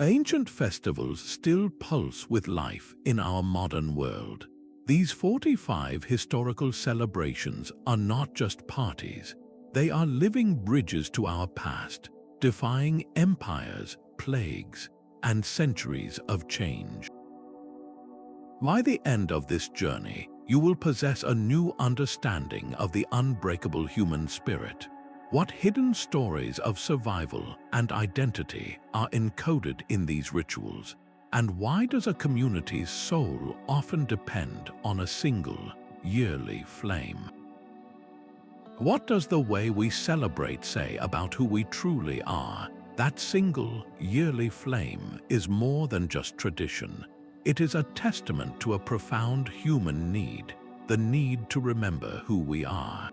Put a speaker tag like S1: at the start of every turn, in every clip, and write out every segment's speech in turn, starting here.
S1: Ancient festivals still pulse with life in our modern world. These 45 historical celebrations are not just parties. They are living bridges to our past, defying empires, plagues, and centuries of change. By the end of this journey, you will possess a new understanding of the unbreakable human spirit. What hidden stories of survival and identity are encoded in these rituals? And why does a community's soul often depend on a single, yearly flame? What does the way we celebrate say about who we truly are? That single, yearly flame is more than just tradition. It is a testament to a profound human need, the need to remember who we are.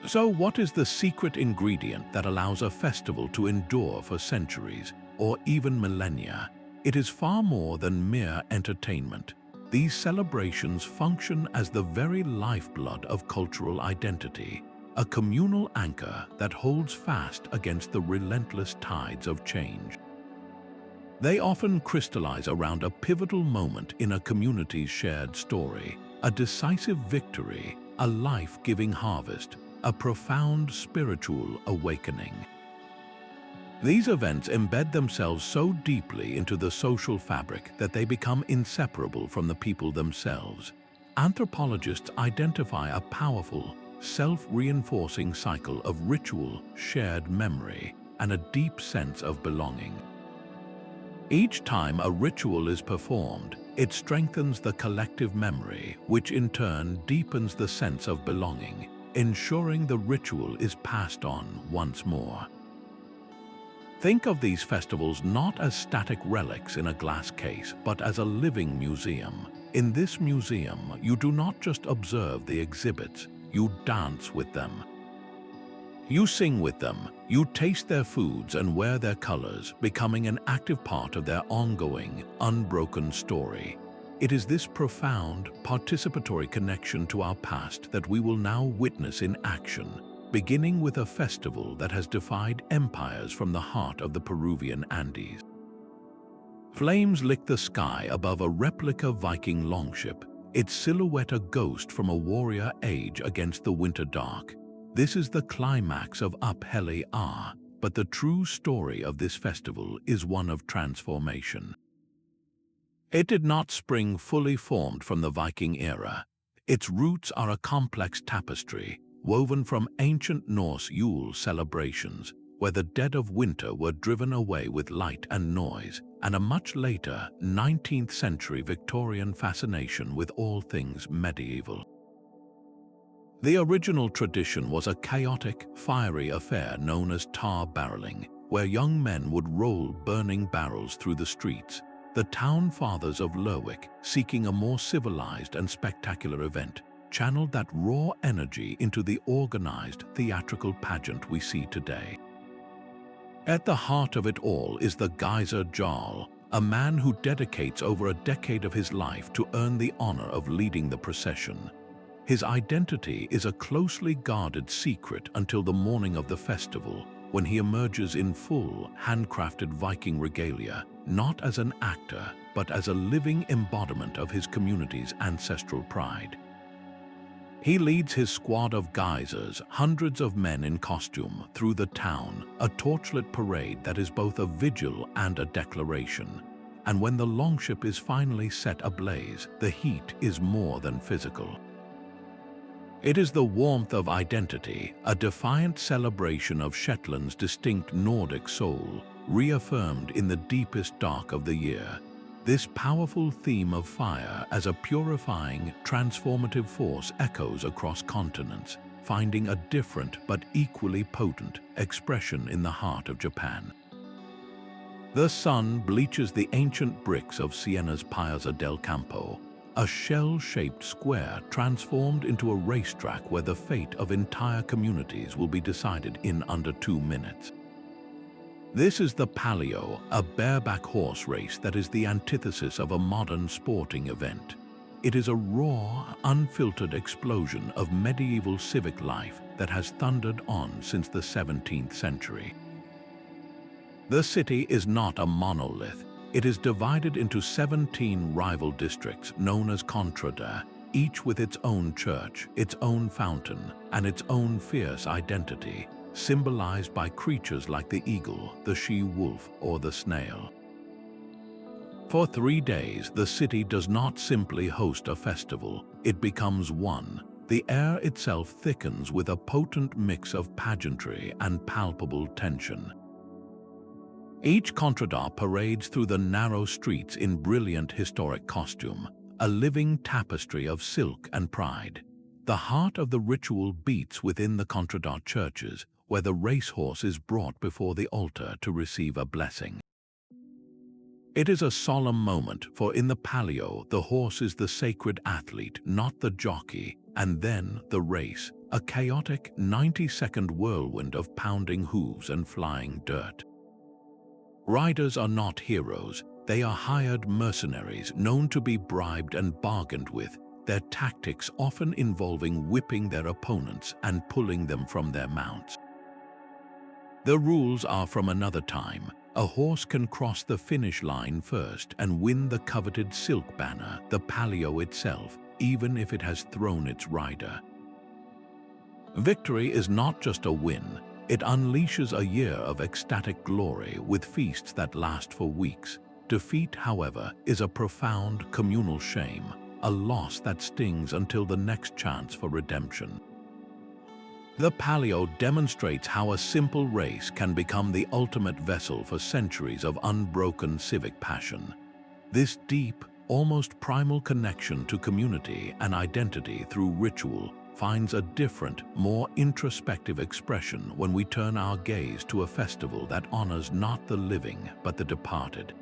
S1: So what is the secret ingredient that allows a festival to endure for centuries or even millennia? It is far more than mere entertainment. These celebrations function as the very lifeblood of cultural identity, a communal anchor that holds fast against the relentless tides of change. They often crystallize around a pivotal moment in a community's shared story, a decisive victory, a life-giving harvest, a profound spiritual awakening. These events embed themselves so deeply into the social fabric that they become inseparable from the people themselves. Anthropologists identify a powerful, self-reinforcing cycle of ritual, shared memory, and a deep sense of belonging. Each time a ritual is performed, it strengthens the collective memory, which in turn deepens the sense of belonging, ensuring the ritual is passed on once more. Think of these festivals not as static relics in a glass case, but as a living museum. In this museum, you do not just observe the exhibits, you dance with them. You sing with them, you taste their foods and wear their colors, becoming an active part of their ongoing, unbroken story. It is this profound, participatory connection to our past that we will now witness in action, beginning with a festival that has defied empires from the heart of the Peruvian Andes. Flames lick the sky above a replica Viking longship, its silhouette a ghost from a warrior age against the winter dark. This is the climax of Up Helly Aa, but the true story of this festival is one of transformation. It did not spring fully formed from the Viking era. Its roots are a complex tapestry, woven from ancient Norse Yule celebrations, where the dead of winter were driven away with light and noise, and a much later 19th century Victorian fascination with all things medieval. The original tradition was a chaotic, fiery affair known as tar barreling, where young men would roll burning barrels through the streets. The town fathers of Lerwick, seeking a more civilized and spectacular event, channeled that raw energy into the organized theatrical pageant we see today. At the heart of it all is the Geyser Jarl, a man who dedicates over a decade of his life to earn the honor of leading the procession. His identity is a closely guarded secret until the morning of the festival, when he emerges in full, handcrafted Viking regalia, not as an actor, but as a living embodiment of his community's ancestral pride. He leads his squad of geysers, hundreds of men in costume, through the town, a torchlit parade that is both a vigil and a declaration. And when the longship is finally set ablaze, the heat is more than physical. It is the warmth of identity, a defiant celebration of Shetland's distinct Nordic soul, reaffirmed in the deepest dark of the year. This powerful theme of fire as a purifying, transformative force echoes across continents, finding a different but equally potent expression in the heart of Japan. The sun bleaches the ancient bricks of Siena's Piazza del Campo, a shell-shaped square transformed into a racetrack where the fate of entire communities will be decided in under 2 minutes. This is the Palio, a bareback horse race that is the antithesis of a modern sporting event. It is a raw, unfiltered explosion of medieval civic life that has thundered on since the 17th century. The city is not a monolith. It is divided into 17 rival districts known as contrada, each with its own church, its own fountain, and its own fierce identity, symbolized by creatures like the eagle, the she-wolf, or the snail. For 3 days, the city does not simply host a festival, it becomes one. The air itself thickens with a potent mix of pageantry and palpable tension. Each contrada parades through the narrow streets in brilliant historic costume, a living tapestry of silk and pride. The heart of the ritual beats within the contrada churches, where the racehorse is brought before the altar to receive a blessing. It is a solemn moment, for in the Palio, the horse is the sacred athlete, not the jockey, and then the race, a chaotic 90-second whirlwind of pounding hooves and flying dirt. Riders are not heroes, they are hired mercenaries known to be bribed and bargained with, their tactics often involving whipping their opponents and pulling them from their mounts. The rules are from another time. A horse can cross the finish line first and win the coveted silk banner, the Palio itself, even if it has thrown its rider. Victory is not just a win, it unleashes a year of ecstatic glory with feasts that last for weeks. Defeat, however, is a profound communal shame, a loss that stings until the next chance for redemption. The Palio demonstrates how a simple race can become the ultimate vessel for centuries of unbroken civic passion. This deep, almost primal connection to community and identity through ritual finds a different, more introspective expression when we turn our gaze to a festival that honors not the living but the departed.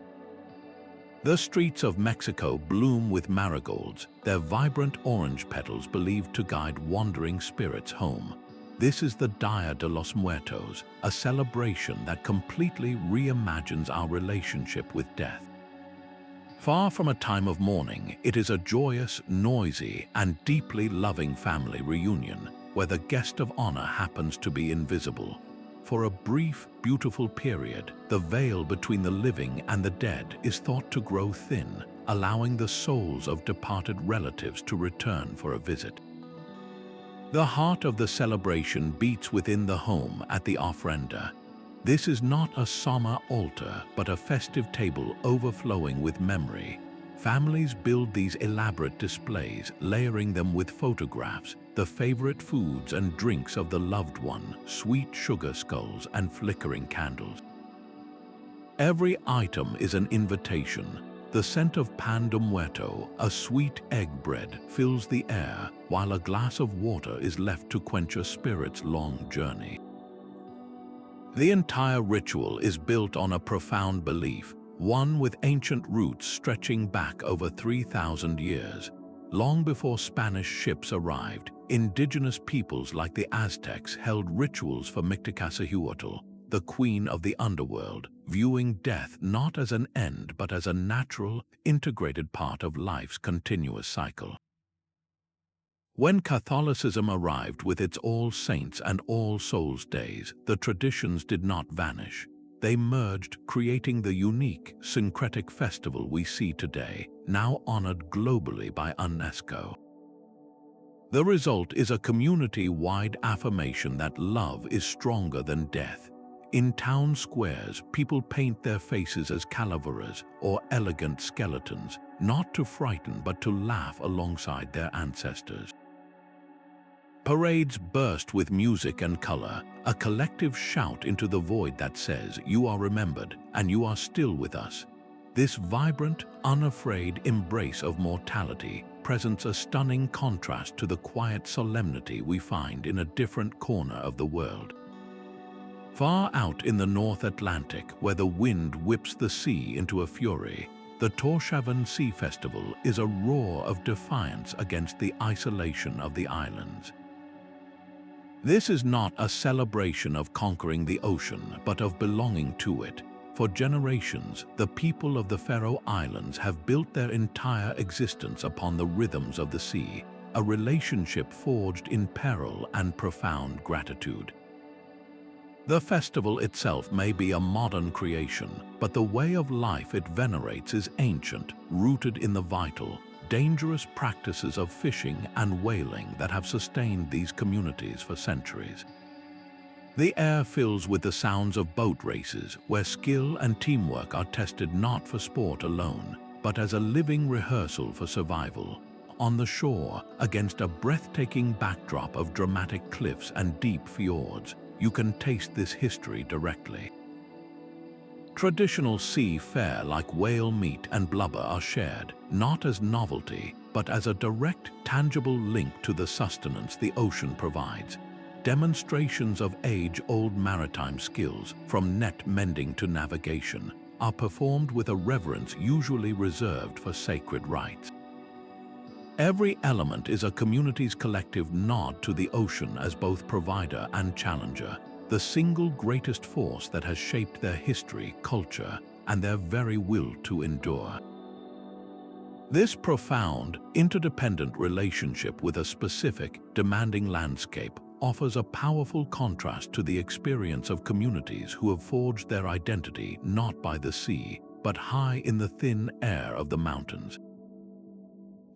S1: The streets of Mexico bloom with marigolds, their vibrant orange petals believed to guide wandering spirits home. This is the Dia de los Muertos, a celebration that completely reimagines our relationship with death. Far from a time of mourning, it is a joyous, noisy, and deeply loving family reunion, where the guest of honor happens to be invisible. For a brief, beautiful period, the veil between the living and the dead is thought to grow thin, allowing the souls of departed relatives to return for a visit. The heart of the celebration beats within the home at the ofrenda. This is not a somber altar, but a festive table overflowing with memory. Families build these elaborate displays, layering them with photographs, the favorite foods and drinks of the loved one, sweet sugar skulls and flickering candles. Every item is an invitation. The scent of pan de muerto, a sweet egg bread, fills the air, while a glass of water is left to quench a spirit's long journey. The entire ritual is built on a profound belief, one with ancient roots stretching back over 3,000 years. Long before Spanish ships arrived, indigenous peoples like the Aztecs held rituals for Mictlantecuhtli, the queen of the underworld, viewing death not as an end but as a natural, integrated part of life's continuous cycle. When Catholicism arrived with its All Saints and All Souls Days, the traditions did not vanish. They merged, creating the unique, syncretic festival we see today, now honored globally by UNESCO. The result is a community-wide affirmation that love is stronger than death. In town squares, people paint their faces as calaveras or elegant skeletons, not to frighten but to laugh alongside their ancestors. Parades burst with music and color, a collective shout into the void that says, "You are remembered, and you are still with us." This vibrant, unafraid embrace of mortality presents a stunning contrast to the quiet solemnity we find in a different corner of the world. Far out in the North Atlantic, where the wind whips the sea into a fury, the Tórshavn Sea Festival is a roar of defiance against the isolation of the islands. This is not a celebration of conquering the ocean, but of belonging to it. For generations, the people of the Faroe Islands have built their entire existence upon the rhythms of the sea, a relationship forged in peril and profound gratitude. The festival itself may be a modern creation, but the way of life it venerates is ancient, rooted in the vital, dangerous practices of fishing and whaling that have sustained these communities for centuries. The air fills with the sounds of boat races, where skill and teamwork are tested not for sport alone, but as a living rehearsal for survival. On the shore, against a breathtaking backdrop of dramatic cliffs and deep fjords, you can taste this history directly. Traditional sea fare like whale meat and blubber are shared, not as novelty, but as a direct, tangible link to the sustenance the ocean provides. Demonstrations of age-old maritime skills, from net mending to navigation, are performed with a reverence usually reserved for sacred rites. Every element is a community's collective nod to the ocean as both provider and challenger, the single greatest force that has shaped their history, culture, and their very will to endure. This profound, interdependent relationship with a specific, demanding landscape offers a powerful contrast to the experience of communities who have forged their identity not by the sea, but high in the thin air of the mountains.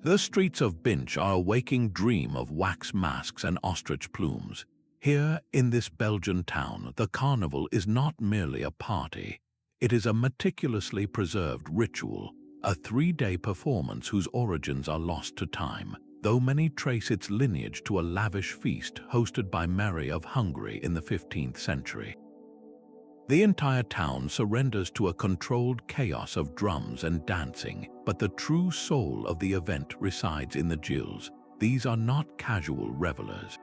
S1: The streets of Binche are a waking dream of wax masks and ostrich plumes. Here, in this Belgian town, the carnival is not merely a party. It is a meticulously preserved ritual, a 3-day performance whose origins are lost to time, though many trace its lineage to a lavish feast hosted by Mary of Hungary in the 15th century. The entire town surrenders to a controlled chaos of drums and dancing, but the true soul of the event resides in the gills. These are not casual revelers.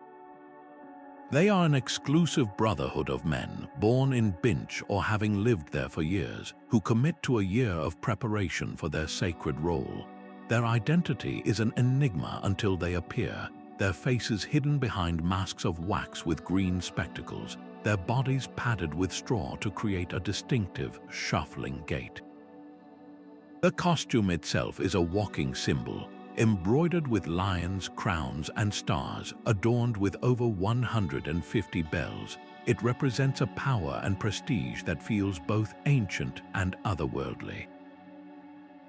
S1: They are an exclusive brotherhood of men, born in Binche or having lived there for years, who commit to a year of preparation for their sacred role. Their identity is an enigma until they appear, their faces hidden behind masks of wax with green spectacles, their bodies padded with straw to create a distinctive, shuffling gait. The costume itself is a walking symbol, embroidered with lions, crowns, and stars, adorned with over 150 bells. It represents a power and prestige that feels both ancient and otherworldly.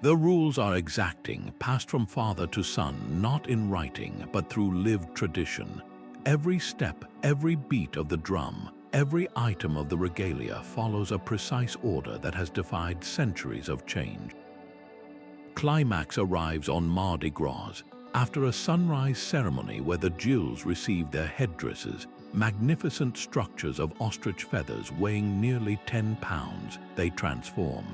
S1: The rules are exacting, passed from father to son, not in writing, but through lived tradition. Every step, every beat of the drum, every item of the regalia follows a precise order that has defied centuries of change. Climax arrives on Mardi Gras, after a sunrise ceremony where the gills receive their headdresses, magnificent structures of ostrich feathers weighing nearly 10 pounds, they transform.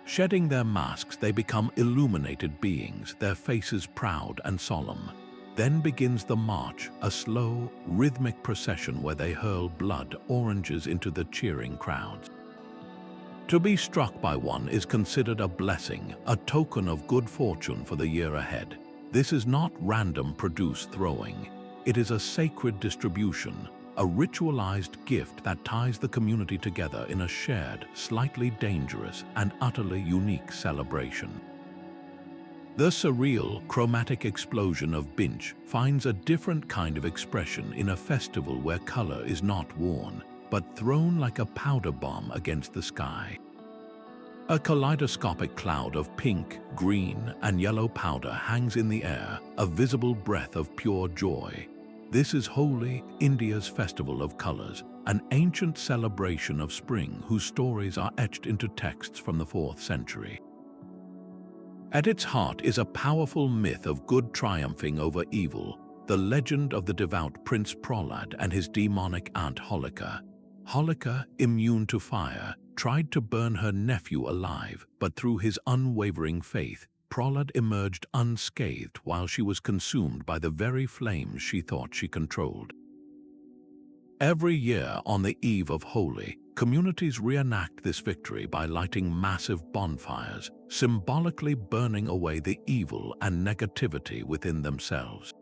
S1: Shedding their masks, they become illuminated beings, their faces proud and solemn. Then begins the march, a slow, rhythmic procession where they hurl blood oranges into the cheering crowds. To be struck by one is considered a blessing, a token of good fortune for the year ahead. This is not random produce throwing. It is a sacred distribution, a ritualized gift that ties the community together in a shared, slightly dangerous, and utterly unique celebration. The surreal, chromatic explosion of Binche finds a different kind of expression in a festival where color is not worn, but thrown like a powder bomb against the sky. A kaleidoscopic cloud of pink, green, and yellow powder hangs in the air, a visible breath of pure joy. This is Holi, India's festival of colors, an ancient celebration of spring whose stories are etched into texts from the 4th century. At its heart is a powerful myth of good triumphing over evil, the legend of the devout Prince Prahlad and his demonic aunt Holika. Holika, immune to fire, tried to burn her nephew alive, but through his unwavering faith, Prahlad emerged unscathed while she was consumed by the very flames she thought she controlled. Every year on the eve of Holi, communities reenact this victory by lighting massive bonfires, symbolically burning away the evil and negativity within themselves.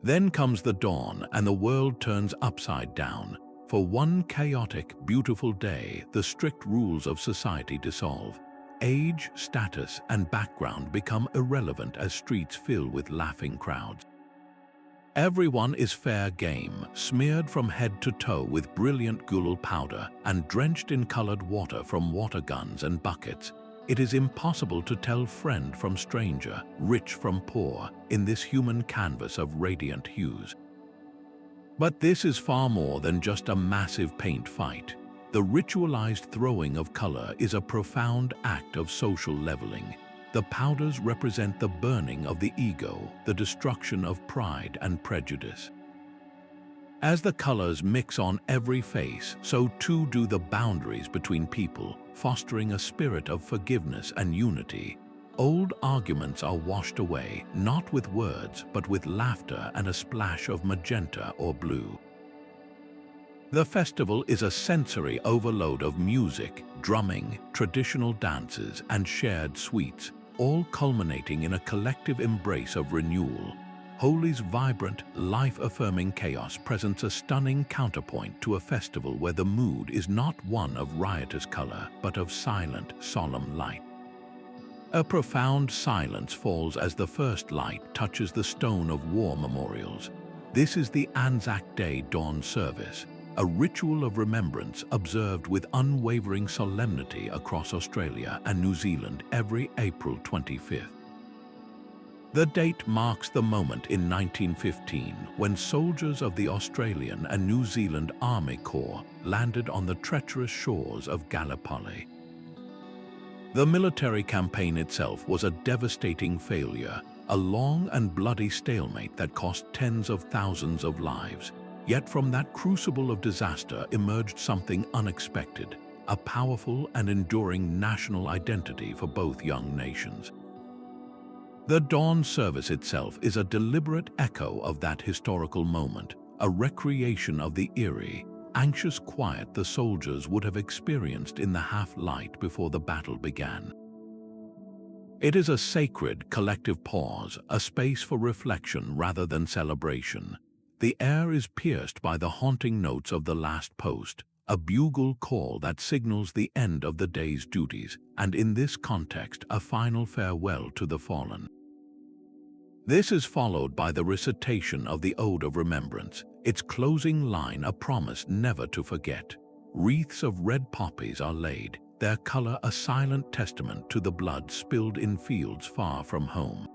S1: Then comes the dawn and the world turns upside down. For one chaotic, beautiful day, the strict rules of society dissolve. Age, status, and background become irrelevant as streets fill with laughing crowds. Everyone is fair game, smeared from head to toe with brilliant gulal powder and drenched in colored water from water guns and buckets. It is impossible to tell friend from stranger, rich from poor, in this human canvas of radiant hues. But this is far more than just a massive paint fight. The ritualized throwing of color is a profound act of social leveling. The powders represent the burning of the ego, the destruction of pride and prejudice. As the colors mix on every face, so too do the boundaries between people, fostering a spirit of forgiveness and unity. Old arguments are washed away, not with words, but with laughter and a splash of magenta or blue. The festival is a sensory overload of music, drumming, traditional dances, and shared sweets, all culminating in a collective embrace of renewal. Holi's vibrant, life-affirming chaos presents a stunning counterpoint to a festival where the mood is not one of riotous color, but of silent, solemn light. A profound silence falls as the first light touches the stone of war memorials. This is the ANZAC Day Dawn Service, a ritual of remembrance observed with unwavering solemnity across Australia and New Zealand every April 25th. The date marks the moment in 1915 when soldiers of the Australian and New Zealand Army Corps landed on the treacherous shores of Gallipoli. The military campaign itself was a devastating failure, a long and bloody stalemate that cost tens of thousands of lives. Yet from that crucible of disaster emerged something unexpected, a powerful and enduring national identity for both young nations. The dawn service itself is a deliberate echo of that historical moment, a recreation of the eerie, anxious quiet the soldiers would have experienced in the half-light before the battle began. It is a sacred, collective pause, a space for reflection rather than celebration. The air is pierced by the haunting notes of the last post, a bugle call that signals the end of the day's duties, and in this context, a final farewell to the fallen. This is followed by the recitation of the Ode of Remembrance, its closing line a promise never to forget. Wreaths of red poppies are laid, their color a silent testament to the blood spilled in fields far from home.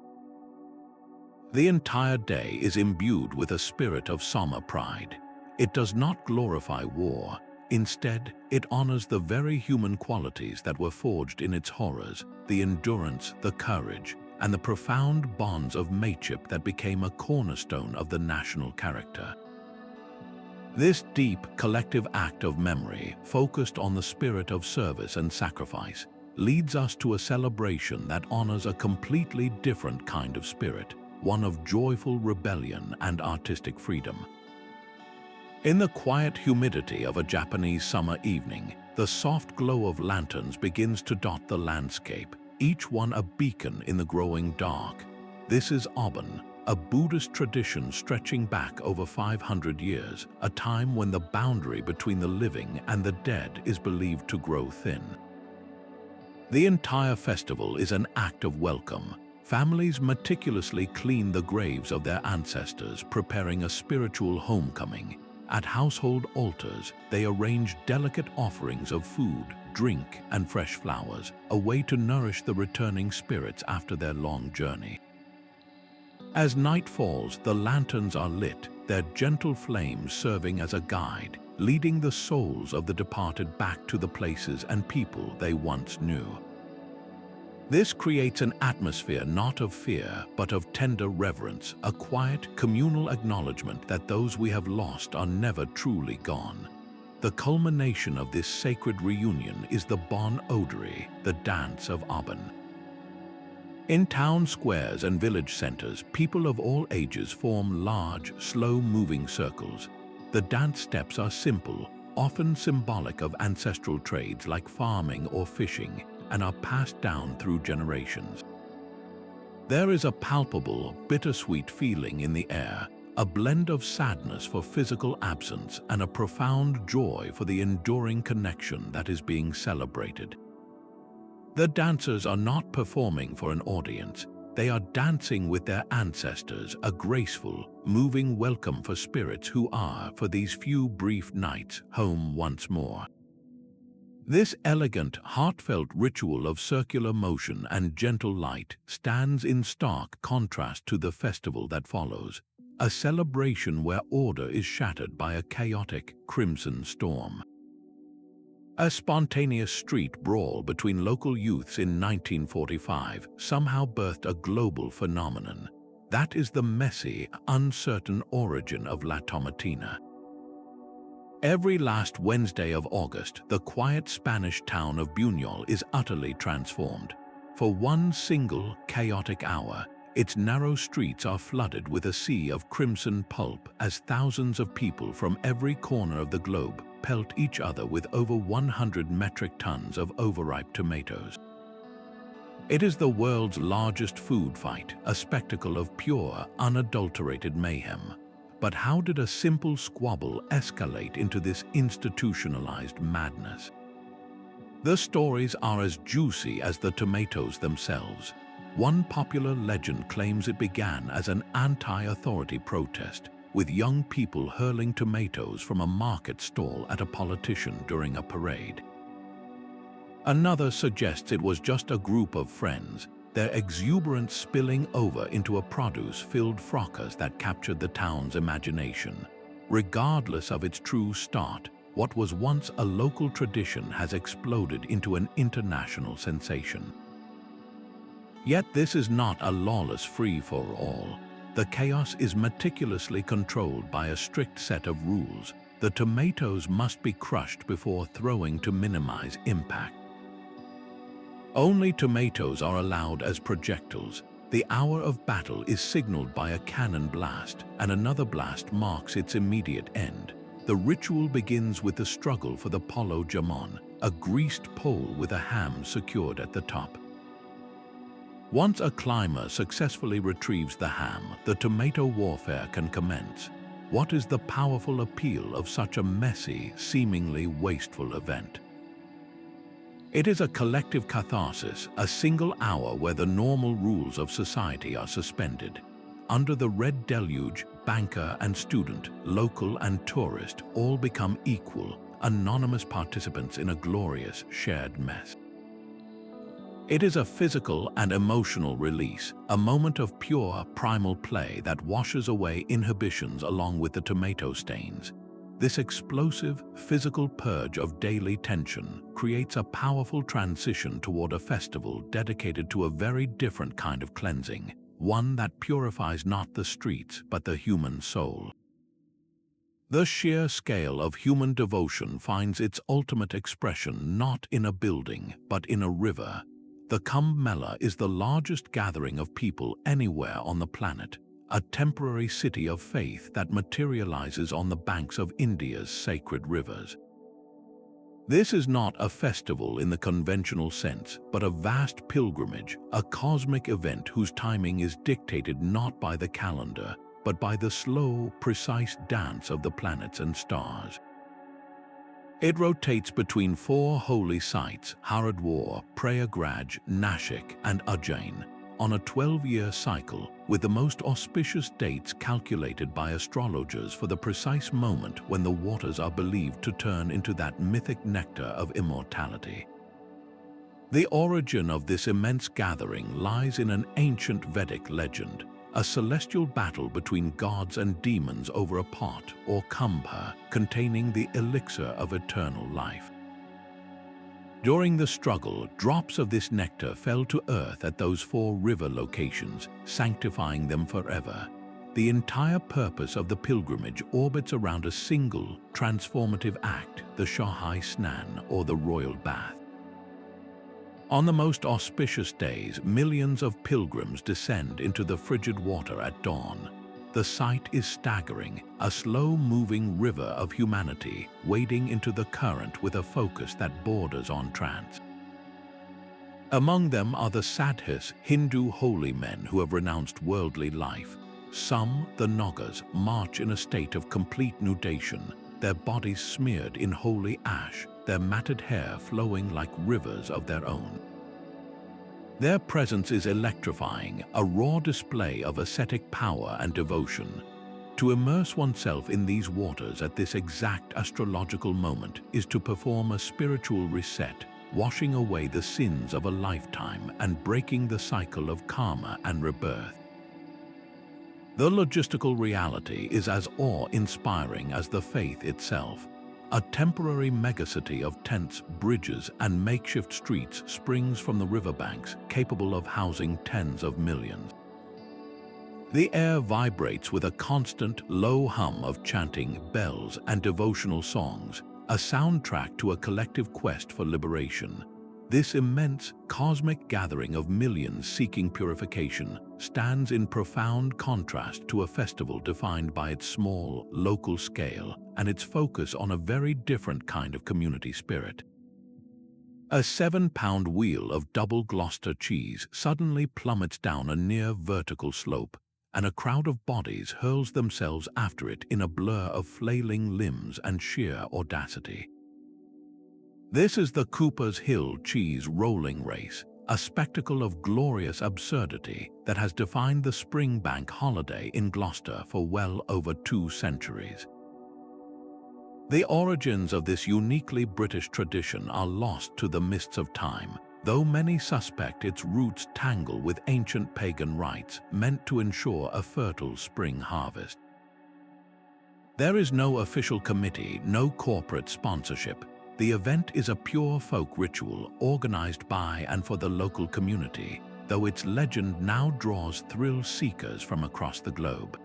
S1: The entire day is imbued with a spirit of somber pride. It does not glorify war. Instead, it honors the very human qualities that were forged in its horrors, the endurance, the courage, and the profound bonds of mateship that became a cornerstone of the national character. This deep, collective act of memory, focused on the spirit of service and sacrifice, leads us to a celebration that honors a completely different kind of spirit, one of joyful rebellion and artistic freedom. In the quiet humidity of a Japanese summer evening, the soft glow of lanterns begins to dot the landscape, each one a beacon in the growing dark. This is Obon, a Buddhist tradition stretching back over 500 years, a time when the boundary between the living and the dead is believed to grow thin. The entire festival is an act of welcome. Families meticulously clean the graves of their ancestors, preparing a spiritual homecoming. At household altars, they arrange delicate offerings of food, drink, and fresh flowers, a way to nourish the returning spirits after their long journey. As night falls, the lanterns are lit, their gentle flames serving as a guide, leading the souls of the departed back to the places and people they once knew. This creates an atmosphere not of fear, but of tender reverence, a quiet, communal acknowledgement that those we have lost are never truly gone. The culmination of this sacred reunion is the Bon Odori, the dance of Obon. In town squares and village centers, people of all ages form large, slow-moving circles. The dance steps are simple, often symbolic of ancestral trades like farming or fishing, and are passed down through generations. There is a palpable, bittersweet feeling in the air, a blend of sadness for physical absence and a profound joy for the enduring connection that is being celebrated. The dancers are not performing for an audience. They are dancing with their ancestors, a graceful, moving welcome for spirits who are, for these few brief nights, home once more. This elegant, heartfelt ritual of circular motion and gentle light stands in stark contrast to the festival that follows, a celebration where order is shattered by a chaotic, crimson storm. A spontaneous street brawl between local youths in 1945 somehow birthed a global phenomenon. That is the messy, uncertain origin of La Tomatina. Every last Wednesday of August, the quiet Spanish town of Buñol is utterly transformed. For one single, chaotic hour, its narrow streets are flooded with a sea of crimson pulp as thousands of people from every corner of the globe pelt each other with over 100 metric tons of overripe tomatoes. It is the world's largest food fight, a spectacle of pure, unadulterated mayhem. But how did a simple squabble escalate into this institutionalized madness? The stories are as juicy as the tomatoes themselves. One popular legend claims it began as an anti-authority protest, with young people hurling tomatoes from a market stall at a politician during a parade. Another suggests it was just a group of friends, their exuberance spilling over into a produce-filled fracas that captured the town's imagination. Regardless of its true start, what was once a local tradition has exploded into an international sensation. Yet this is not a lawless free-for-all. The chaos is meticulously controlled by a strict set of rules. The tomatoes must be crushed before throwing to minimize impact. Only tomatoes are allowed as projectiles. The hour of battle is signaled by a cannon blast, and another blast marks its immediate end. The ritual begins with the struggle for the polo jamon, a greased pole with a ham secured at the top. Once a climber successfully retrieves the ham, the tomato warfare can commence. What is the powerful appeal of such a messy, seemingly wasteful event? It is a collective catharsis, a single hour where the normal rules of society are suspended. Under the red deluge, banker and student, local and tourist all become equal, anonymous participants in a glorious shared mess. It is a physical and emotional release, a moment of pure, primal play that washes away inhibitions along with the tomato stains. This explosive, physical purge of daily tension creates a powerful transition toward a festival dedicated to a very different kind of cleansing, one that purifies not the streets but the human soul. The sheer scale of human devotion finds its ultimate expression not in a building but in a river. The Kumbh Mela is the largest gathering of people anywhere on the planet, a temporary city of faith that materializes on the banks of India's sacred rivers. This is not a festival in the conventional sense, but a vast pilgrimage, a cosmic event whose timing is dictated not by the calendar, but by the slow, precise dance of the planets and stars. It rotates between four holy sites, Haridwar, Prayagraj, Nashik, and Ujjain, on a 12-year cycle, with the most auspicious dates calculated by astrologers for the precise moment when the waters are believed to turn into that mythic nectar of immortality. The origin of this immense gathering lies in an ancient Vedic legend, a celestial battle between gods and demons over a pot, or kumbh, containing the elixir of eternal life. During the struggle, drops of this nectar fell to earth at those four river locations, sanctifying them forever. The entire purpose of the pilgrimage orbits around a single, transformative act, the Shahi Snan, or the royal bath. On the most auspicious days, millions of pilgrims descend into the frigid water at dawn. The sight is staggering, a slow-moving river of humanity wading into the current with a focus that borders on trance. Among them are the sadhus, Hindu holy men who have renounced worldly life. Some, the Nagas, march in a state of complete nudation, their bodies smeared in holy ash, their matted hair flowing like rivers of their own. Their presence is electrifying, a raw display of ascetic power and devotion. To immerse oneself in these waters at this exact astrological moment is to perform a spiritual reset, washing away the sins of a lifetime and breaking the cycle of karma and rebirth. The logistical reality is as awe-inspiring as the faith itself. A temporary megacity of tents, bridges, and makeshift streets springs from the riverbanks, capable of housing tens of millions. The air vibrates with a constant, low hum of chanting, bells, and devotional songs, a soundtrack to a collective quest for liberation. This immense, cosmic gathering of millions seeking purification stands in profound contrast to a festival defined by its small, local scale and its focus on a very different kind of community spirit. A 7-pound wheel of double Gloucester cheese suddenly plummets down a near vertical slope, and a crowd of bodies hurls themselves after it in a blur of flailing limbs and sheer audacity. This is the Cooper's Hill Cheese Rolling Race, a spectacle of glorious absurdity that has defined the spring bank holiday in Gloucester for well over 2 centuries. The origins of this uniquely British tradition are lost to the mists of time, though many suspect its roots tangle with ancient pagan rites meant to ensure a fertile spring harvest. There is no official committee, no corporate sponsorship. The event is a pure folk ritual organized by and for the local community, though its legend now draws thrill seekers from across the globe.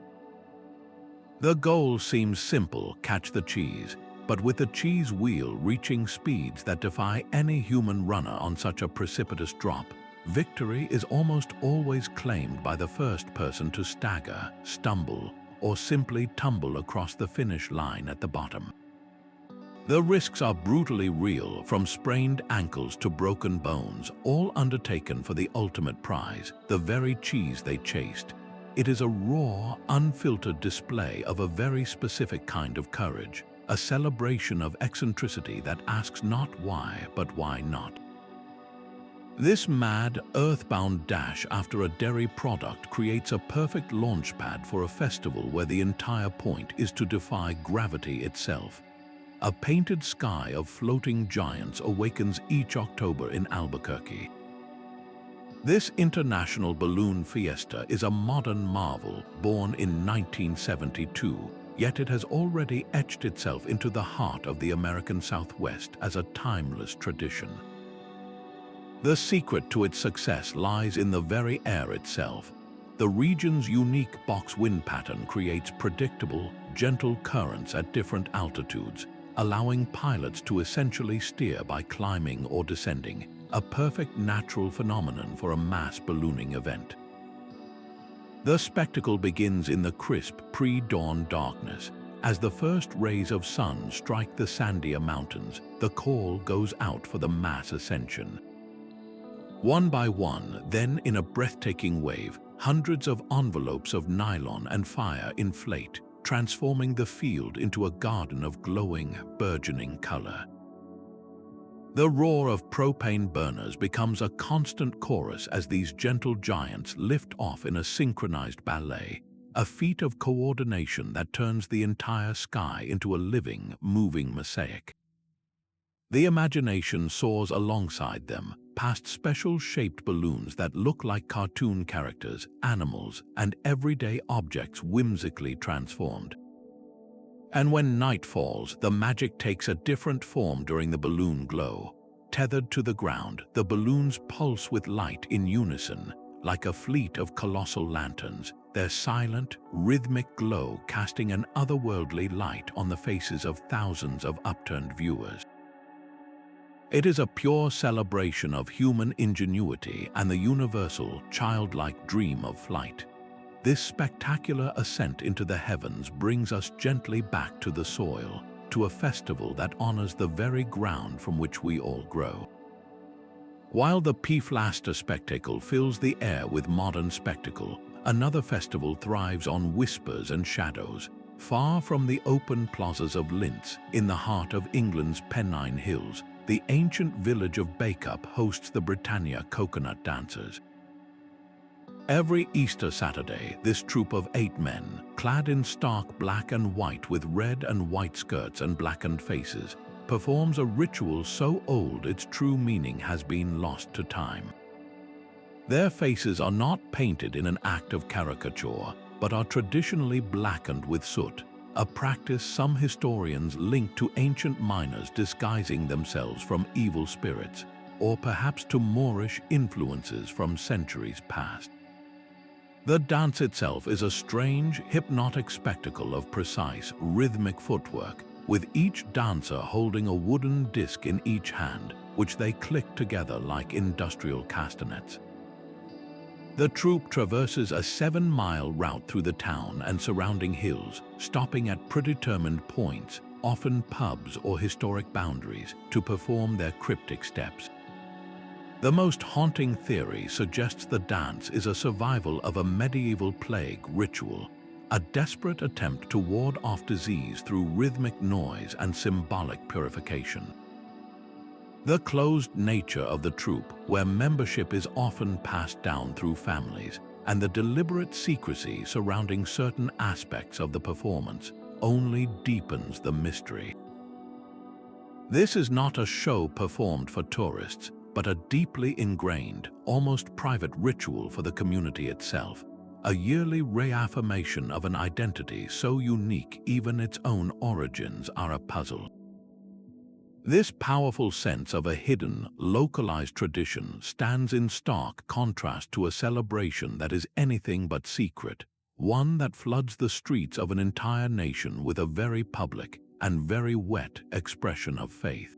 S1: The goal seems simple: catch the cheese, but with the cheese wheel reaching speeds that defy any human runner on such a precipitous drop, victory is almost always claimed by the first person to stagger, stumble, or simply tumble across the finish line at the bottom. The risks are brutally real, from sprained ankles to broken bones, all undertaken for the ultimate prize, the very cheese they chased. It is a raw, unfiltered display of a very specific kind of courage, a celebration of eccentricity that asks not why, but why not. This mad, earthbound dash after a dairy product creates a perfect launchpad for a festival where the entire point is to defy gravity itself. A painted sky of floating giants awakens each October in Albuquerque. This international balloon fiesta is a modern marvel born in 1972, yet it has already etched itself into the heart of the American Southwest as a timeless tradition. The secret to its success lies in the very air itself. The region's unique box wind pattern creates predictable, gentle currents at different altitudes, allowing pilots to essentially steer by climbing or descending, a perfect natural phenomenon for a mass ballooning event. The spectacle begins in the crisp, pre-dawn darkness. As the first rays of sun strike the Sandia Mountains, the call goes out for the mass ascension. One by one, then in a breathtaking wave, hundreds of envelopes of nylon and fire inflate, transforming the field into a garden of glowing, burgeoning color. The roar of propane burners becomes a constant chorus as these gentle giants lift off in a synchronized ballet, a feat of coordination that turns the entire sky into a living, moving mosaic. The imagination soars alongside them, past special-shaped balloons that look like cartoon characters, animals, and everyday objects whimsically transformed. And when night falls, the magic takes a different form during the balloon glow. Tethered to the ground, the balloons pulse with light in unison, like a fleet of colossal lanterns, their silent, rhythmic glow casting an otherworldly light on the faces of thousands of upturned viewers. It is a pure celebration of human ingenuity and the universal, childlike dream of flight. This spectacular ascent into the heavens brings us gently back to the soil, to a festival that honors the very ground from which we all grow. While the Fiesta spectacle fills the air with modern spectacle, another festival thrives on whispers and shadows. Far from the open plazas of Linz, in the heart of England's Pennine Hills, the ancient village of Vesak hosts the Britannia coconut dancers. Every Easter Saturday, this troupe of 8 men, clad in stark black and white with red and white skirts and blackened faces, performs a ritual so old its true meaning has been lost to time. Their faces are not painted in an act of caricature, but are traditionally blackened with soot, a practice some historians link to ancient miners disguising themselves from evil spirits, or perhaps to Moorish influences from centuries past. The dance itself is a strange, hypnotic spectacle of precise, rhythmic footwork, with each dancer holding a wooden disc in each hand, which they click together like industrial castanets. The troupe traverses a 7-mile route through the town and surrounding hills, stopping at predetermined points, often pubs or historic boundaries, to perform their cryptic steps. The most haunting theory suggests the dance is a survival of a medieval plague ritual, a desperate attempt to ward off disease through rhythmic noise and symbolic purification. The closed nature of the troupe, where membership is often passed down through families, and the deliberate secrecy surrounding certain aspects of the performance, only deepens the mystery. This is not a show performed for tourists, but a deeply ingrained, almost private ritual for the community itself, a yearly reaffirmation of an identity so unique even its own origins are a puzzle. This powerful sense of a hidden, localized tradition stands in stark contrast to a celebration that is anything but secret, one that floods the streets of an entire nation with a very public and very wet expression of faith.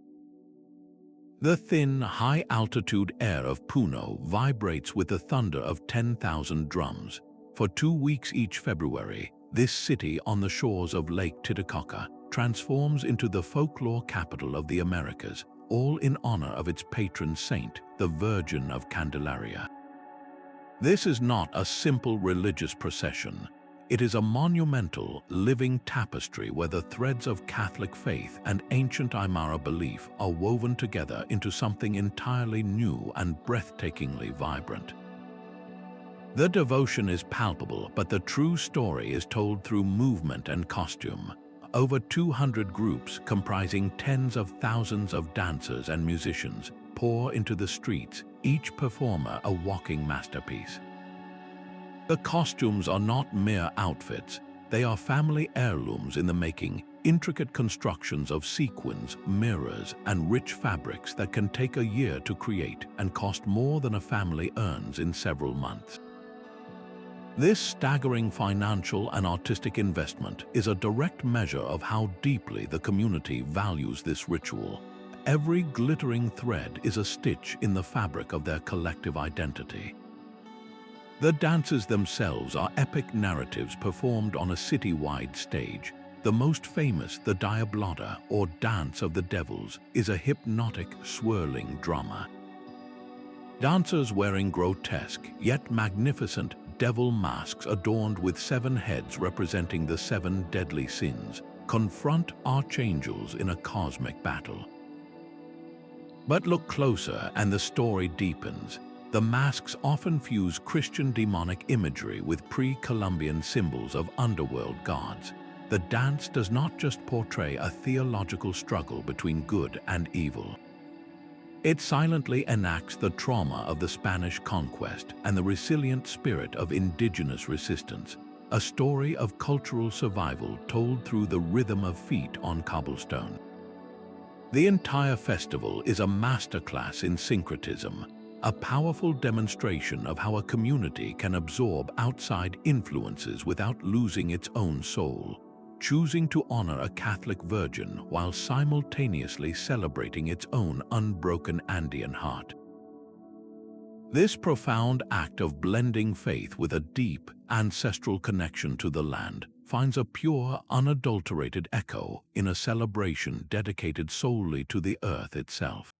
S1: The thin, high-altitude air of Puno vibrates with the thunder of 10,000 drums. For 2 weeks each February, this city on the shores of Lake Titicaca transforms into the folklore capital of the Americas, all in honor of its patron saint, the Virgin of Candelaria. This is not a simple religious procession. It is a monumental, living tapestry where the threads of Catholic faith and ancient Aymara belief are woven together into something entirely new and breathtakingly vibrant. The devotion is palpable, but the true story is told through movement and costume. Over 200 groups comprising tens of thousands of dancers and musicians pour into the streets, each performer a walking masterpiece. The costumes are not mere outfits, they are family heirlooms in the making, intricate constructions of sequins, mirrors, and rich fabrics that can take a year to create and cost more than a family earns in several months. This staggering financial and artistic investment is a direct measure of how deeply the community values this ritual. Every glittering thread is a stitch in the fabric of their collective identity. The dances themselves are epic narratives performed on a city-wide stage. The most famous, the Diablada, or Dance of the Devils, is a hypnotic, swirling drama. Dancers wearing grotesque, yet magnificent, devil masks adorned with 7 heads representing the 7 deadly sins confront archangels in a cosmic battle. But look closer and the story deepens. The masks often fuse Christian demonic imagery with pre-Columbian symbols of underworld gods. The dance does not just portray a theological struggle between good and evil. It silently enacts the trauma of the Spanish conquest and the resilient spirit of indigenous resistance, a story of cultural survival told through the rhythm of feet on cobblestone. The entire festival is a masterclass in syncretism, a powerful demonstration of how a community can absorb outside influences without losing its own soul, choosing to honor a Catholic virgin while simultaneously celebrating its own unbroken Andean heart. This profound act of blending faith with a deep, ancestral connection to the land finds a pure, unadulterated echo in a celebration dedicated solely to the earth itself.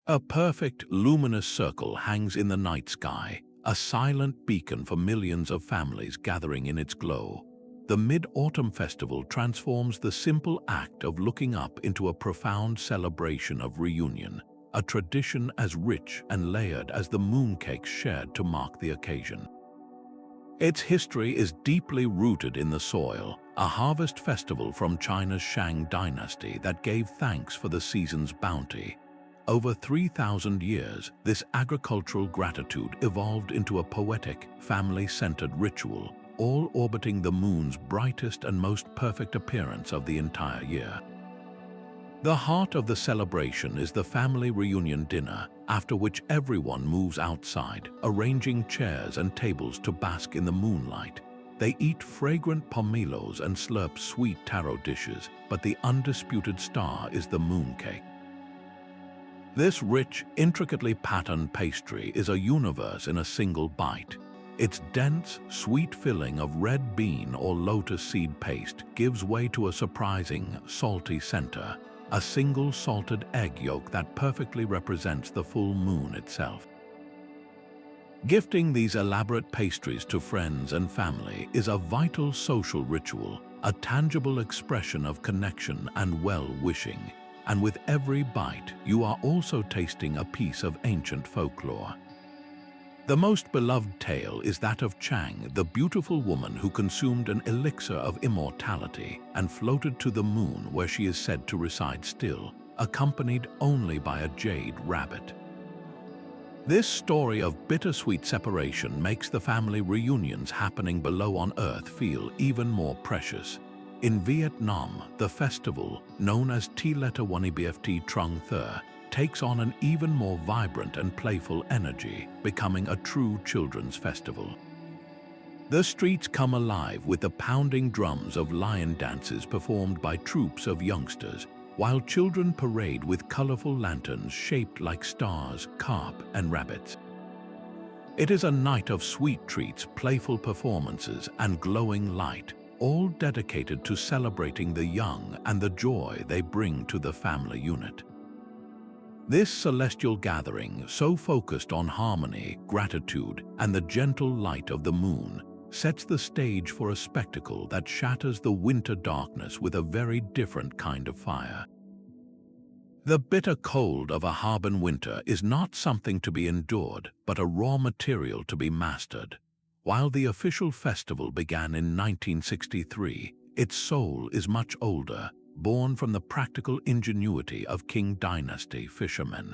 S1: A perfect, luminous circle hangs in the night sky, a silent beacon for millions of families gathering in its glow. the Mid-Autumn Festival transforms the simple act of looking up into a profound celebration of reunion, a tradition as rich and layered as the mooncakes shared to mark the occasion. Its history is deeply rooted in the soil, a harvest festival from China's Shang dynasty that gave thanks for the season's bounty. Over 3,000 years, this agricultural gratitude evolved into a poetic, family-centered ritual, all orbiting the moon's brightest and most perfect appearance of the entire year. The heart of the celebration is the family reunion dinner, after which everyone moves outside, arranging chairs and tables to bask in the moonlight. They eat fragrant pomelos and slurp sweet taro dishes, but the undisputed star is the mooncake. This rich, intricately patterned pastry is a universe in a single bite. Its dense, sweet filling of red bean or lotus seed paste gives way to a surprising, salty center, a single salted egg yolk that perfectly represents the full moon itself. Gifting these elaborate pastries to friends and family is a vital social ritual, a tangible expression of connection and well-wishing. And with every bite, you are also tasting a piece of ancient folklore. The most beloved tale is that of Chang, the beautiful woman who consumed an elixir of immortality and floated to the moon, where she is said to reside still, accompanied only by a jade rabbit. This story of bittersweet separation makes the family reunions happening below on Earth feel even more precious. In Vietnam, the festival, known as Tletawanibift Trung Thur, takes on an even more vibrant and playful energy, becoming a true children's festival. The streets come alive with the pounding drums of lion dances performed by troops of youngsters, while children parade with colorful lanterns shaped like stars, carp, and rabbits. It is a night of sweet treats, playful performances, and glowing light, all dedicated to celebrating the young and the joy they bring to the family unit. This celestial gathering, so focused on harmony, gratitude, and the gentle light of the moon, sets the stage for a spectacle that shatters the winter darkness with a very different kind of fire. The bitter cold of a Harbin winter is not something to be endured, but a raw material to be mastered. While the official festival began in 1963, its soul is much older, born from the practical ingenuity of Qing dynasty fishermen.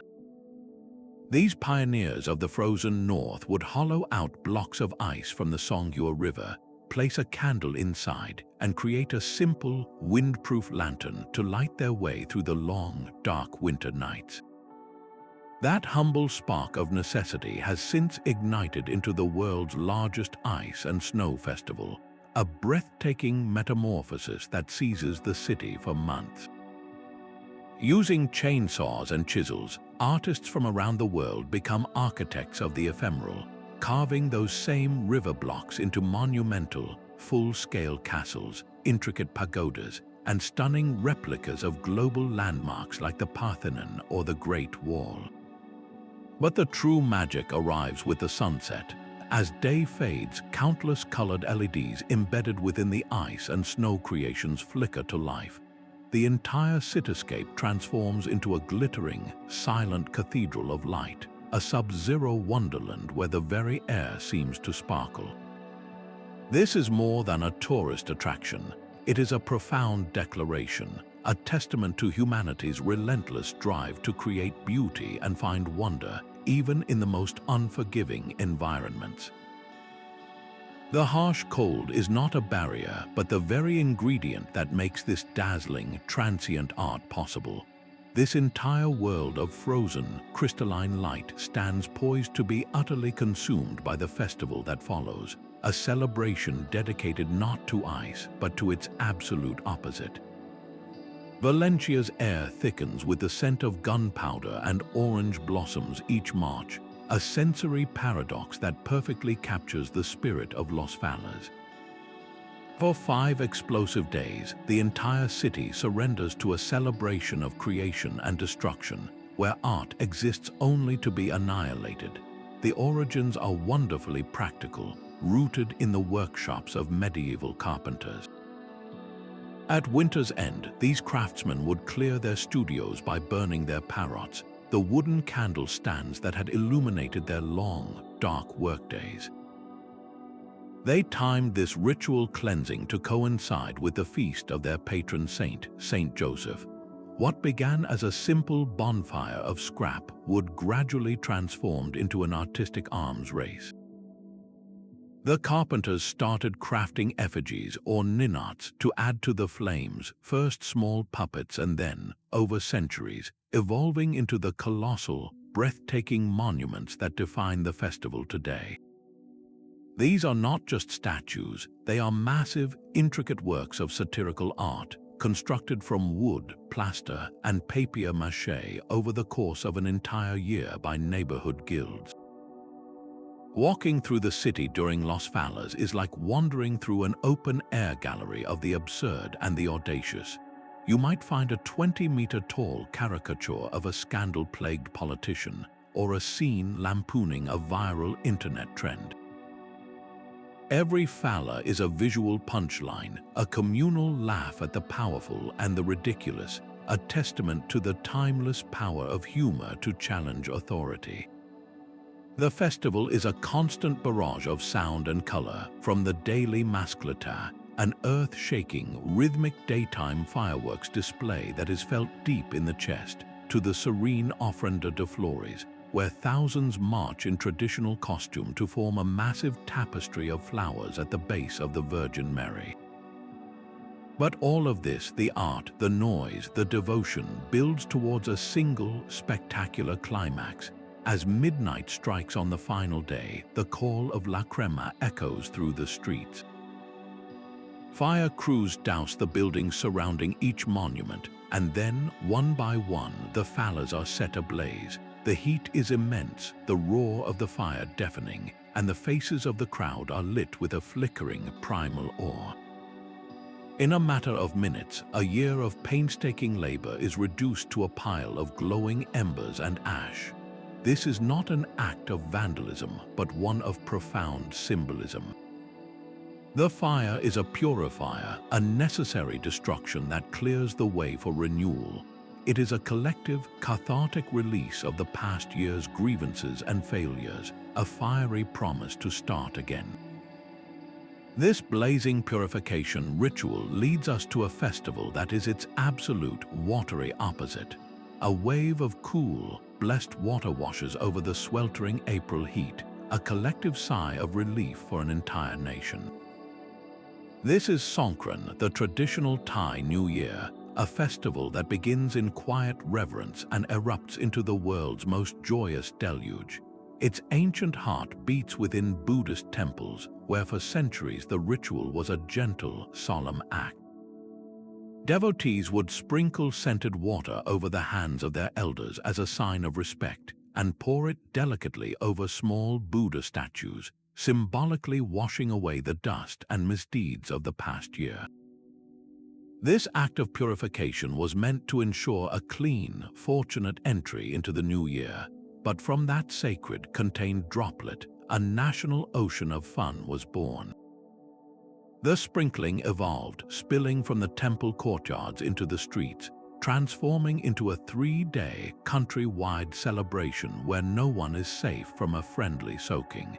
S1: These pioneers of the frozen north would hollow out blocks of ice from the Songhua River, place a candle inside, and create a simple, wind-proof lantern to light their way through the long, dark winter nights. That humble spark of necessity has since ignited into the world's largest ice and snow festival, a breathtaking metamorphosis that seizes the city for months. Using chainsaws and chisels, artists from around the world become architects of the ephemeral, carving those same river blocks into monumental, full-scale castles, intricate pagodas, and stunning replicas of global landmarks like the Parthenon or the Great Wall. But the true magic arrives with the sunset. As day fades, countless colored LEDs embedded within the ice and snow creations flicker to life. The entire cityscape transforms into a glittering, silent cathedral of light, a sub-zero wonderland where the very air seems to sparkle. This is more than a tourist attraction. It is a profound declaration, a testament to humanity's relentless drive to create beauty and find wonder, even in the most unforgiving environments. The harsh cold is not a barrier, but the very ingredient that makes this dazzling, transient art possible. This entire world of frozen, crystalline light stands poised to be utterly consumed by the festival that follows, a celebration dedicated not to ice, but to its absolute opposite. Valencia's air thickens with the scent of gunpowder and orange blossoms each March, a sensory paradox that perfectly captures the spirit of Los Fallas. For 5 explosive days, the entire city surrenders to a celebration of creation and destruction, where art exists only to be annihilated. The origins are wonderfully practical. rooted in the workshops of medieval carpenters. At winter's end, these craftsmen would clear their studios by burning their parots, the wooden candle stands that had illuminated their long, dark workdays. They timed this ritual cleansing to coincide with the feast of their patron saint, Saint Joseph. What began as a simple bonfire of scrap would gradually transformed into an artistic arms race. The carpenters started crafting effigies or ninats to add to the flames, first small puppets and then, over centuries, evolving into the colossal, breathtaking monuments that define the festival today. These are not just statues, they are massive, intricate works of satirical art, constructed from wood, plaster, and papier-mâché over the course of an entire year by neighborhood guilds. Walking through the city during Los Fallas is like wandering through an open-air gallery of the absurd and the audacious. You might find a 20-meter-tall caricature of a scandal-plagued politician, or a scene lampooning a viral internet trend. Every falla is a visual punchline, a communal laugh at the powerful and the ridiculous, a testament to the timeless power of humor to challenge authority. The festival is a constant barrage of sound and color, from the daily mascleta, an earth-shaking, rhythmic daytime fireworks display that is felt deep in the chest, to the serene ofrenda de flores, where thousands march in traditional costume to form a massive tapestry of flowers at the base of the Virgin Mary. But all of this, the art, the noise, the devotion, builds towards a single, spectacular climax. As midnight strikes on the final day, the call of La Crema echoes through the streets. Fire crews douse the buildings surrounding each monument, and then, one by one, the fallas are set ablaze. The heat is immense, the roar of the fire deafening, and the faces of the crowd are lit with a flickering, primal awe. In a matter of minutes, a year of painstaking labor is reduced to a pile of glowing embers and ash. This is not an act of vandalism, but one of profound symbolism. The fire is a purifier, a necessary destruction that clears the way for renewal. It is a collective, cathartic release of the past year's grievances and failures, a fiery promise to start again. This blazing purification ritual leads us to a festival that is its absolute watery opposite. A wave of cool, blessed water washes over the sweltering April heat, a collective sigh of relief for an entire nation. This is Songkran, the traditional Thai New Year, a festival that begins in quiet reverence and erupts into the world's most joyous deluge. Its ancient heart beats within Buddhist temples, where for centuries the ritual was a gentle, solemn act. Devotees would sprinkle scented water over the hands of their elders as a sign of respect, and pour it delicately over small Buddha statues, symbolically washing away the dust and misdeeds of the past year. This act of purification was meant to ensure a clean, fortunate entry into the new year, but from that sacred, contained droplet, a national ocean of fun was born. The sprinkling evolved, spilling from the temple courtyards into the streets, transforming into a 3-day, country-wide celebration where no one is safe from a friendly soaking.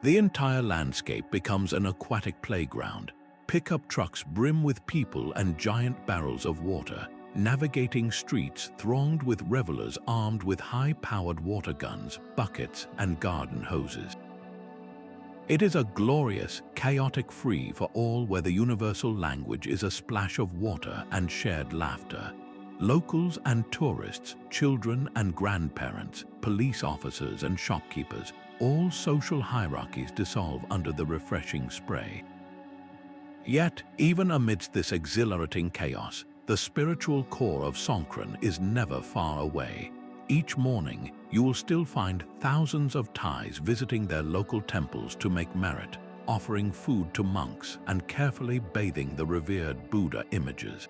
S1: The entire landscape becomes an aquatic playground. Pickup trucks brim with people and giant barrels of water, navigating streets thronged with revelers armed with high-powered water guns, buckets, and garden hoses. It is a glorious, chaotic free for all where the universal language is a splash of water and shared laughter. Locals and tourists, children and grandparents, police officers and shopkeepers, all social hierarchies dissolve under the refreshing spray. Yet, even amidst this exhilarating chaos, the spiritual core of Songkran is never far away. Each morning, you will still find thousands of Thais visiting their local temples to make merit, offering food to monks and carefully bathing the revered Buddha images.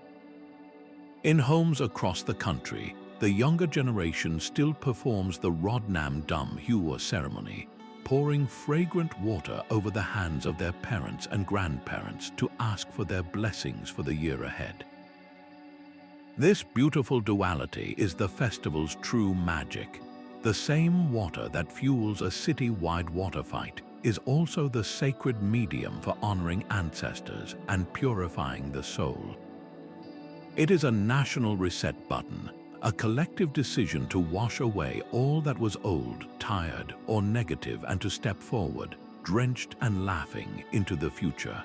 S1: In homes across the country, the younger generation still performs the Rod Nam Dum Hua ceremony, pouring fragrant water over the hands of their parents and grandparents to ask for their blessings for the year ahead. This beautiful duality is the festival's true magic. The same water that fuels a city-wide water fight is also the sacred medium for honoring ancestors and purifying the soul. It is a national reset button, a collective decision to wash away all that was old, tired, or negative and to step forward, drenched and laughing, into the future.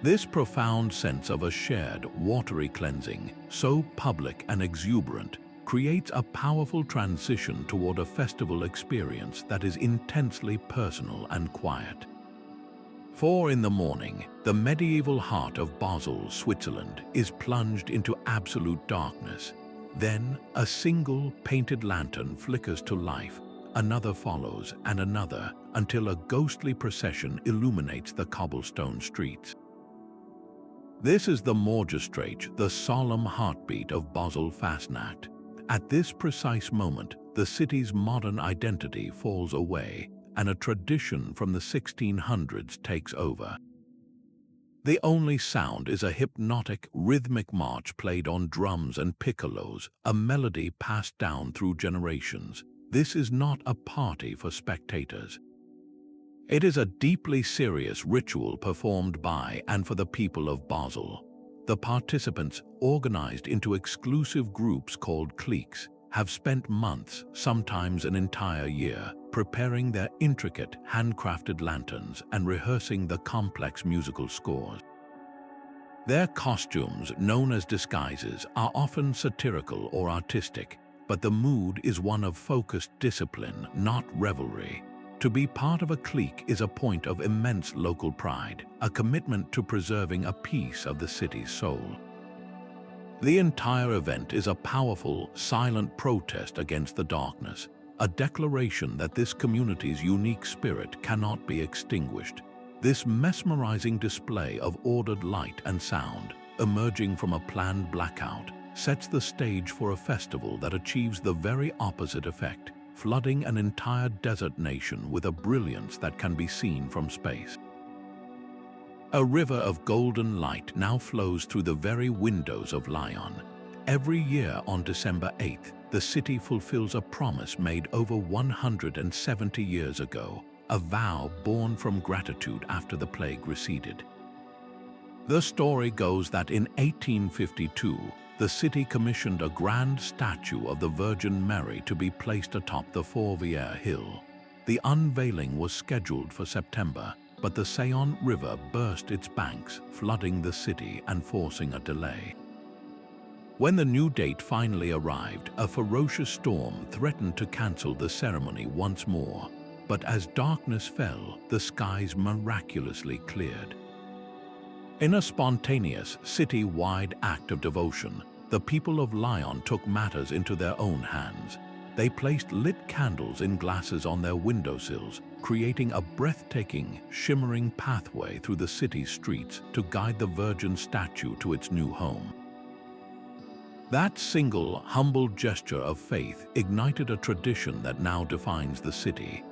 S1: This profound sense of a shared, watery cleansing, so public and exuberant, creates a powerful transition toward a festival experience that is intensely personal and quiet. 4 in the morning, the medieval heart of Basel, Switzerland, is plunged into absolute darkness. Then, a single painted lantern flickers to life, another follows, and another, until a ghostly procession illuminates the cobblestone streets. This is the Morgestraich, the solemn heartbeat of Basel Fastnacht. At this precise moment, the city's modern identity falls away, and a tradition from the 1600s takes over. The only sound is a hypnotic, rhythmic march played on drums and piccolos, a melody passed down through generations. This is not a party for spectators. It is a deeply serious ritual performed by and for the people of Basel. The participants, organized into exclusive groups called cliques, have spent months, sometimes an entire year, preparing their intricate, handcrafted lanterns and rehearsing the complex musical scores. Their costumes, known as disguises, are often satirical or artistic, but the mood is one of focused discipline, not revelry. To be part of a clique is a point of immense local pride, a commitment to preserving a piece of the city's soul. The entire event is a powerful, silent protest against the darkness, a declaration that this community's unique spirit cannot be extinguished. This mesmerizing display of ordered light and sound, emerging from a planned blackout, sets the stage for a festival that achieves the very opposite effect, flooding an entire desert nation with a brilliance that can be seen from space. A river of golden light now flows through the very windows of Lyon. Every year on December 8th, the city fulfills a promise made over 170 years ago, a vow born from gratitude after the plague receded. The story goes that in 1852, the city commissioned a grand statue of the Virgin Mary to be placed atop the Fourvière Hill. The unveiling was scheduled for September, but the Saône River burst its banks, flooding the city and forcing a delay. When the new date finally arrived, a ferocious storm threatened to cancel the ceremony once more. But as darkness fell, the skies miraculously cleared. In a spontaneous, city-wide act of devotion, the people of Lyon took matters into their own hands. They placed lit candles in glasses on their windowsills, creating a breathtaking, shimmering pathway through the city's streets to guide the Virgin statue to its new home. That single, humble gesture of faith ignited a tradition that now defines the city.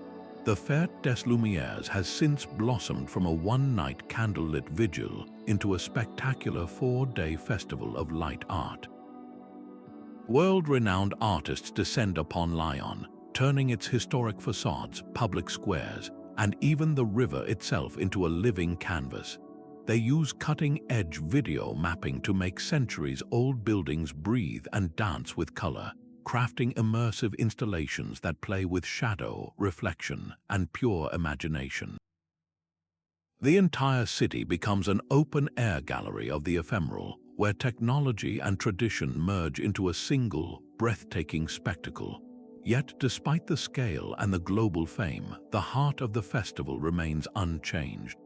S1: The Fête des Lumières has since blossomed from a one-night candlelit vigil into a spectacular 4-day festival of light art. World-renowned artists descend upon Lyon, turning its historic facades, public squares, and even the river itself into a living canvas. They use cutting-edge video mapping to make centuries-old buildings breathe and dance with color, crafting immersive installations that play with shadow, reflection, and pure imagination. The entire city becomes an open-air gallery of the ephemeral, where technology and tradition merge into a single, breathtaking spectacle. Yet, despite the scale and the global fame, the heart of the festival remains unchanged.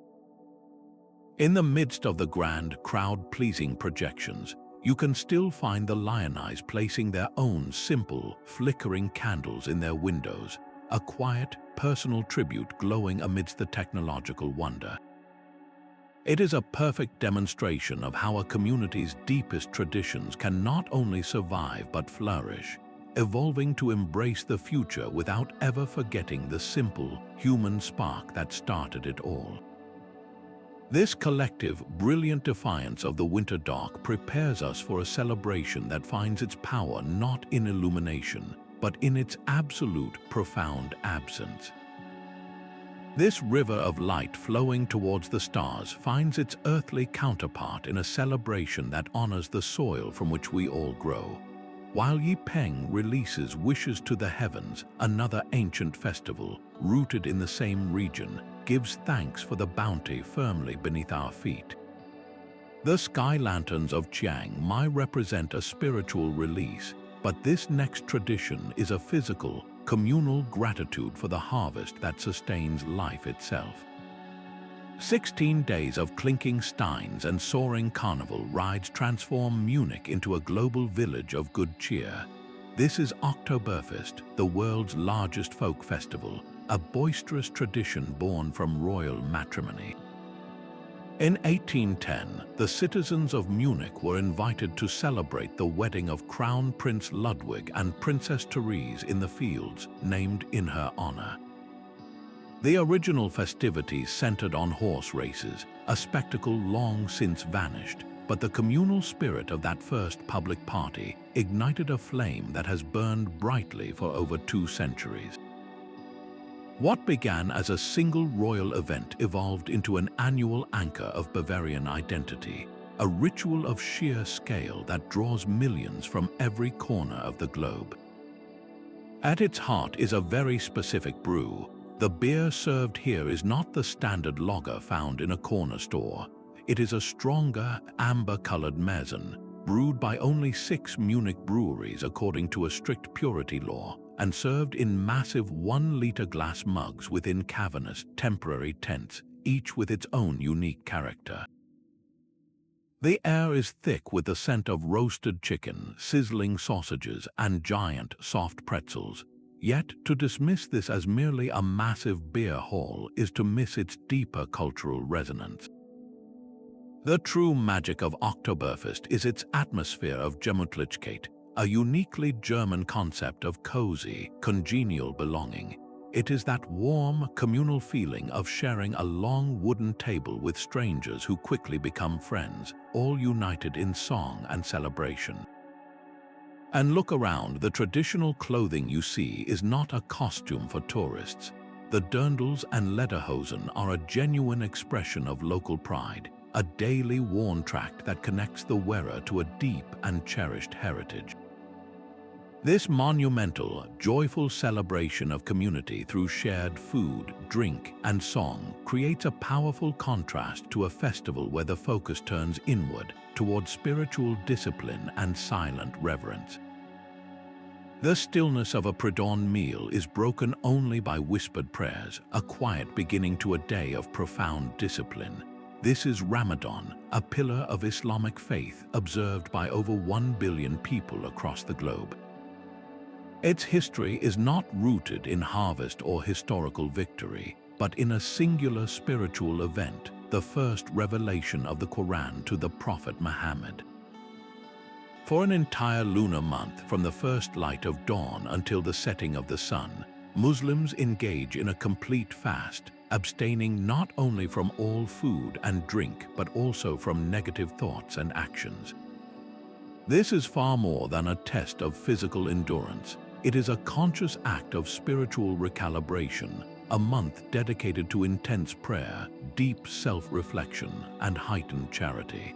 S1: In the midst of the grand, crowd-pleasing projections, you can still find the Lyonnese placing their own simple, flickering candles in their windows, a quiet, personal tribute glowing amidst the technological wonder. It is a perfect demonstration of how a community's deepest traditions can not only survive but flourish, evolving to embrace the future without ever forgetting the simple, human spark that started it all. This collective, brilliant defiance of the winter dark prepares us for a celebration that finds its power not in illumination, but in its absolute, profound absence. This river of light flowing towards the stars finds its earthly counterpart in a celebration that honors the soil from which we all grow. While Yipeng releases wishes to the heavens, another ancient festival, rooted in the same region, gives thanks for the bounty firmly beneath our feet. The sky lanterns of Chiang Mai represent a spiritual release, but this next tradition is a physical, communal gratitude for the harvest that sustains life itself. 16 days of clinking steins and soaring carnival rides transform Munich into a global village of good cheer. This is Oktoberfest, the world's largest folk festival, a boisterous tradition born from royal matrimony. In 1810, the citizens of Munich were invited to celebrate the wedding of Crown Prince Ludwig and Princess Therese in the fields, named in her honor. The original festivities centered on horse races, a spectacle long since vanished, but the communal spirit of that first public party ignited a flame that has burned brightly for over 2 centuries. What began as a single royal event evolved into an annual anchor of Bavarian identity, a ritual of sheer scale that draws millions from every corner of the globe. At its heart is a very specific brew. The beer served here is not the standard lager found in a corner store. It is a stronger, amber-colored Märzen, brewed by only 6 Munich breweries according to a strict purity law, and served in massive 1-liter glass mugs within cavernous, temporary tents, each with its own unique character. The air is thick with the scent of roasted chicken, sizzling sausages, and giant, soft pretzels. Yet, to dismiss this as merely a massive beer hall is to miss its deeper cultural resonance. The true magic of Oktoberfest is its atmosphere of Gemütlichkeit, a uniquely German concept of cozy, congenial belonging. It is that warm, communal feeling of sharing a long wooden table with strangers who quickly become friends, all united in song and celebration. And look around, the traditional clothing you see is not a costume for tourists. The dirndls and lederhosen are a genuine expression of local pride, a daily worn tract that connects the wearer to a deep and cherished heritage. This monumental, joyful celebration of community through shared food, drink, and song creates a powerful contrast to a festival where the focus turns inward towards spiritual discipline and silent reverence. The stillness of a pre-dawn meal is broken only by whispered prayers, a quiet beginning to a day of profound discipline. This is Ramadan, a pillar of Islamic faith observed by over 1 billion people across the globe. Its history is not rooted in harvest or historical victory, but in a singular spiritual event, the first revelation of the Quran to the Prophet Muhammad. For an entire lunar month, from the first light of dawn until the setting of the sun, Muslims engage in a complete fast, abstaining not only from all food and drink but also from negative thoughts and actions. This is far more than a test of physical endurance. It is a conscious act of spiritual recalibration, a month dedicated to intense prayer, deep self-reflection, and heightened charity.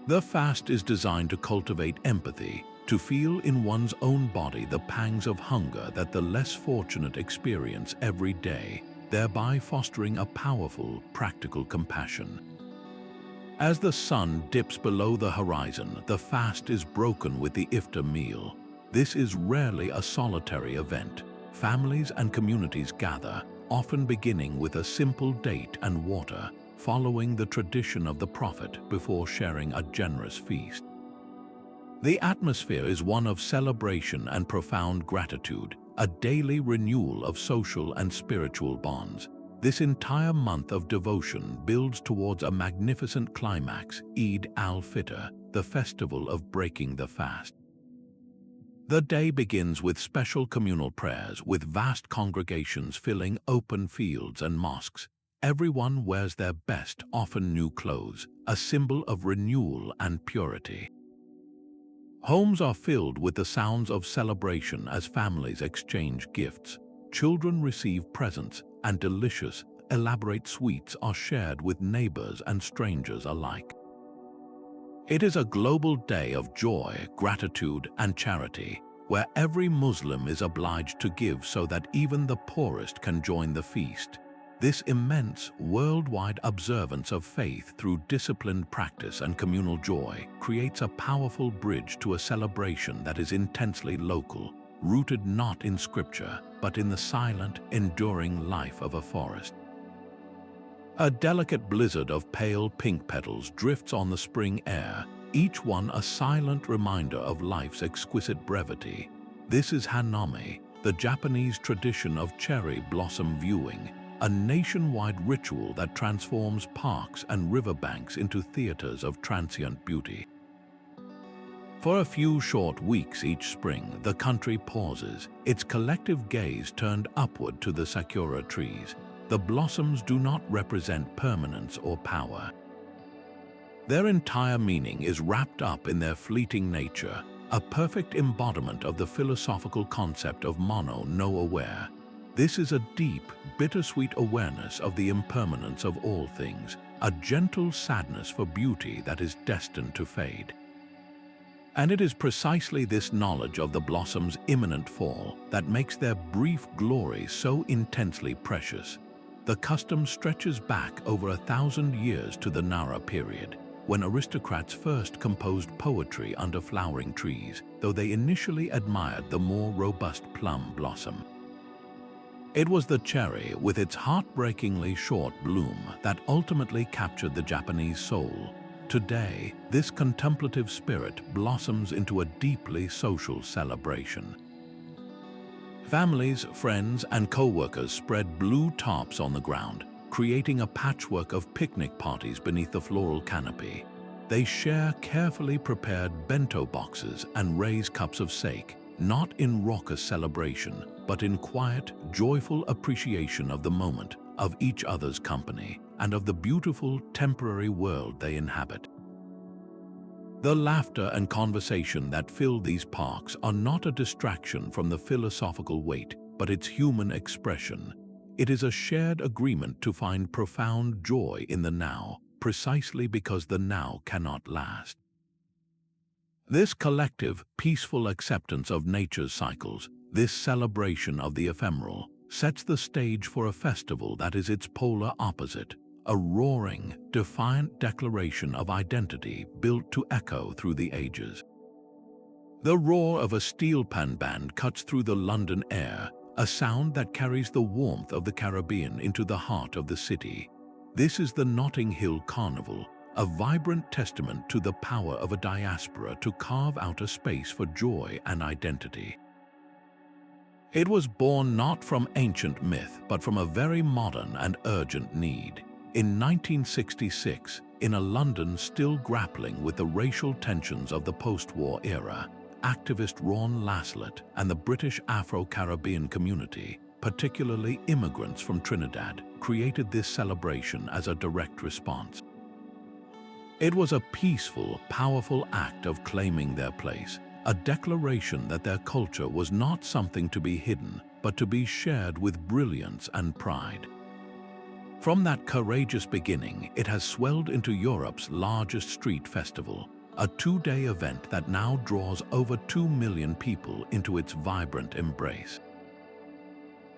S1: The fast is designed to cultivate empathy, to feel in one's own body the pangs of hunger that the less fortunate experience every day, thereby fostering a powerful, practical compassion. As the sun dips below the horizon, the fast is broken with the iftar meal. This is rarely a solitary event. Families and communities gather, often beginning with a simple date and water, following the tradition of the Prophet before sharing a generous feast. The atmosphere is one of celebration and profound gratitude, a daily renewal of social and spiritual bonds. This entire month of devotion builds towards a magnificent climax, Eid al-Fitr, the festival of breaking the fast. The day begins with special communal prayers, with vast congregations filling open fields and mosques. Everyone wears their best, often new clothes, a symbol of renewal and purity. Homes are filled with the sounds of celebration as families exchange gifts. Children receive presents, and delicious, elaborate sweets are shared with neighbors and strangers alike. It is a global day of joy, gratitude, and charity, where every Muslim is obliged to give so that even the poorest can join the feast. This immense, worldwide observance of faith through disciplined practice and communal joy creates a powerful bridge to a celebration that is intensely local, rooted not in scripture, but in the silent, enduring life of a forest. A delicate blizzard of pale pink petals drifts on the spring air, each one a silent reminder of life's exquisite brevity. This is Hanami, the Japanese tradition of cherry blossom viewing, a nationwide ritual that transforms parks and riverbanks into theaters of transient beauty. For a few short weeks each spring, the country pauses, its collective gaze turned upward to the sakura trees. The blossoms do not represent permanence or power. Their entire meaning is wrapped up in their fleeting nature, a perfect embodiment of the philosophical concept of mono no aware. This is a deep, bittersweet awareness of the impermanence of all things, a gentle sadness for beauty that is destined to fade. And it is precisely this knowledge of the blossom's imminent fall that makes their brief glory so intensely precious. The custom stretches back over 1,000 years to the Nara period, when aristocrats first composed poetry under flowering trees, though they initially admired the more robust plum blossom. It was the cherry, with its heartbreakingly short bloom, that ultimately captured the Japanese soul. Today, this contemplative spirit blossoms into a deeply social celebration. Families, friends, and co-workers spread blue tarps on the ground, creating a patchwork of picnic parties beneath the floral canopy. They share carefully prepared bento boxes and raise cups of sake, not in raucous celebration, but in quiet, joyful appreciation of the moment, of each other's company, and of the beautiful, temporary world they inhabit. The laughter and conversation that fill these parks are not a distraction from the philosophical weight, but its human expression. It is a shared agreement to find profound joy in the now, precisely because the now cannot last. This collective, peaceful acceptance of nature's cycles, this celebration of the ephemeral, sets the stage for a festival that is its polar opposite, a roaring, defiant declaration of identity built to echo through the ages. The roar of a steel pan band cuts through the London air, a sound that carries the warmth of the Caribbean into the heart of the city. This is the Notting Hill Carnival, a vibrant testament to the power of a diaspora to carve out a space for joy and identity. It was born not from ancient myth, but from a very modern and urgent need. In 1966, in a London still grappling with the racial tensions of the post-war era, activist Ron Laslet and the British Afro-Caribbean community, particularly immigrants from Trinidad, created this celebration as a direct response. It was a peaceful, powerful act of claiming their place, a declaration that their culture was not something to be hidden, but to be shared with brilliance and pride. From that courageous beginning, it has swelled into Europe's largest street festival, a two-day event that now draws over 2 million people into its vibrant embrace.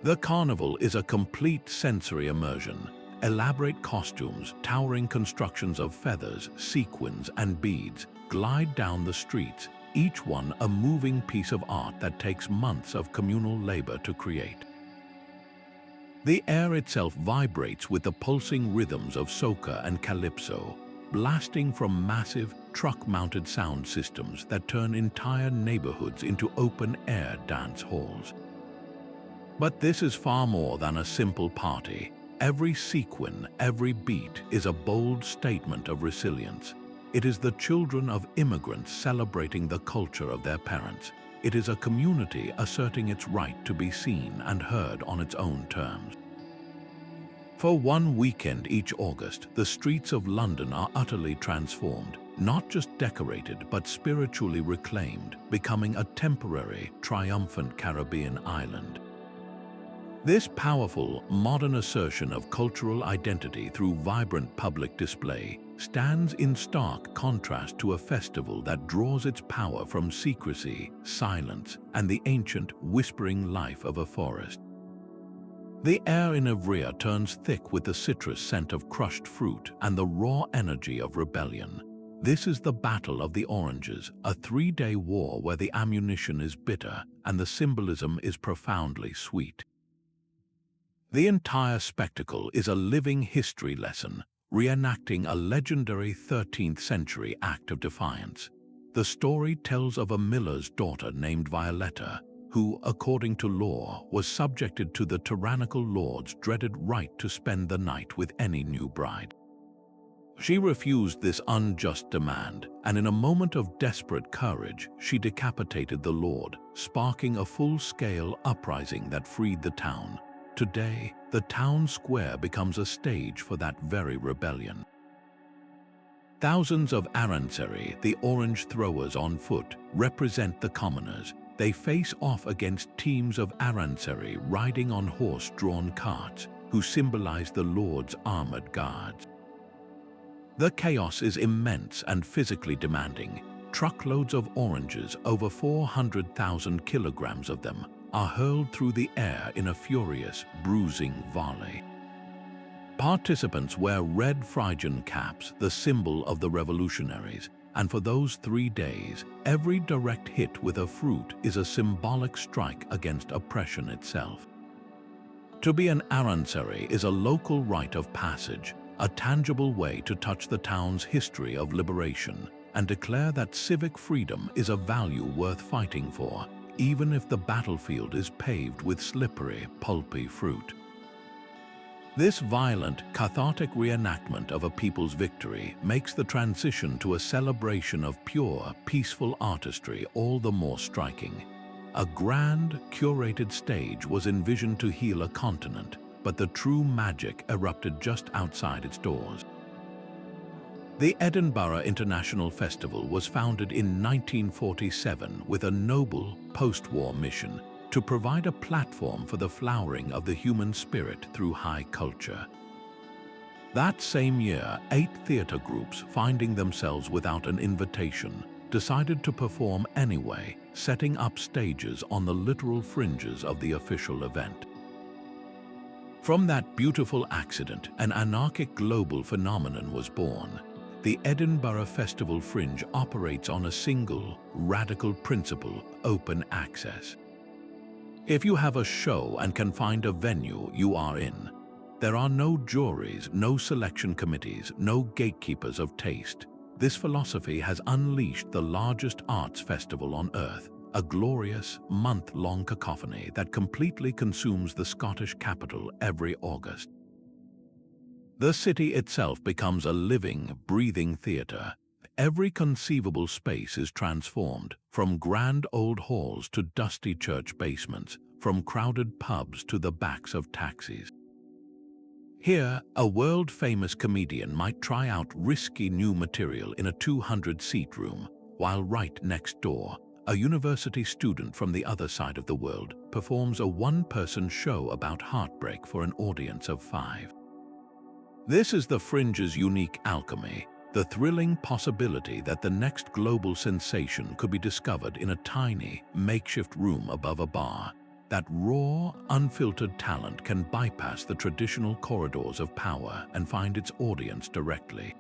S1: The carnival is a complete sensory immersion. Elaborate costumes, towering constructions of feathers, sequins, and beads glide down the streets, each one a moving piece of art that takes months of communal labor to create. The air itself vibrates with the pulsing rhythms of soca and calypso, blasting from massive, truck-mounted sound systems that turn entire neighborhoods into open-air dance halls. But this is far more than a simple party. Every sequin, every beat is a bold statement of resilience. It is the children of immigrants celebrating the culture of their parents. It is a community asserting its right to be seen and heard on its own terms. For one weekend each August, the streets of London are utterly transformed, not just decorated but spiritually reclaimed, becoming a temporary, triumphant Caribbean island. This powerful, modern assertion of cultural identity through vibrant public display stands in stark contrast to a festival that draws its power from secrecy, silence, and the ancient, whispering life of a forest. The air in Ivrea turns thick with the citrus scent of crushed fruit and the raw energy of rebellion. This is the Battle of the Oranges, a three-day war where the ammunition is bitter and the symbolism is profoundly sweet. The entire spectacle is a living history lesson, reenacting a legendary 13th century act of defiance. The story tells of a miller's daughter named Violetta, who, according to law, was subjected to the tyrannical lord's dreaded right to spend the night with any new bride. She refused this unjust demand, and in a moment of desperate courage, she decapitated the lord, sparking a full-scale uprising that freed the town. Today, the town square becomes a stage for that very rebellion. Thousands of Aranceri, the orange throwers on foot, represent the commoners. They face off against teams of Aranceri riding on horse-drawn carts, who symbolize the Lord's armored guards. The chaos is immense and physically demanding. Truckloads of oranges, over 400,000 kilograms of them, are hurled through the air in a furious, bruising volley. Participants wear red Phrygian caps, the symbol of the revolutionaries, and for those 3 days, every direct hit with a fruit is a symbolic strike against oppression itself. To be an Aranceri is a local rite of passage, a tangible way to touch the town's history of liberation and declare that civic freedom is a value worth fighting for, even if the battlefield is paved with slippery, pulpy fruit. This violent, cathartic reenactment of a people's victory makes the transition to a celebration of pure, peaceful artistry all the more striking. A grand, curated stage was envisioned to heal a continent, but the true magic erupted just outside its doors. The Edinburgh International Festival was founded in 1947 with a noble, post-war mission to provide a platform for the flowering of the human spirit through high culture. That same year, 8 theatre groups, finding themselves without an invitation, decided to perform anyway, setting up stages on the literal fringes of the official event. From that beautiful accident, an anarchic global phenomenon was born. The Edinburgh Festival Fringe operates on a single, radical principle: open access. If you have a show and can find a venue, you are in. There are no juries, no selection committees, no gatekeepers of taste. This philosophy has unleashed the largest arts festival on earth, a glorious, month-long cacophony that completely consumes the Scottish capital every August. The city itself becomes a living, breathing theatre. Every conceivable space is transformed, from grand old halls to dusty church basements, from crowded pubs to the backs of taxis. Here, a world-famous comedian might try out risky new material in a 200-seat room, while right next door, a university student from the other side of the world performs a one-person show about heartbreak for an audience of 5. This is the Fringe's unique alchemy, the thrilling possibility that the next global sensation could be discovered in a tiny, makeshift room above a bar. That raw, unfiltered talent can bypass the traditional corridors of power and find its audience directly.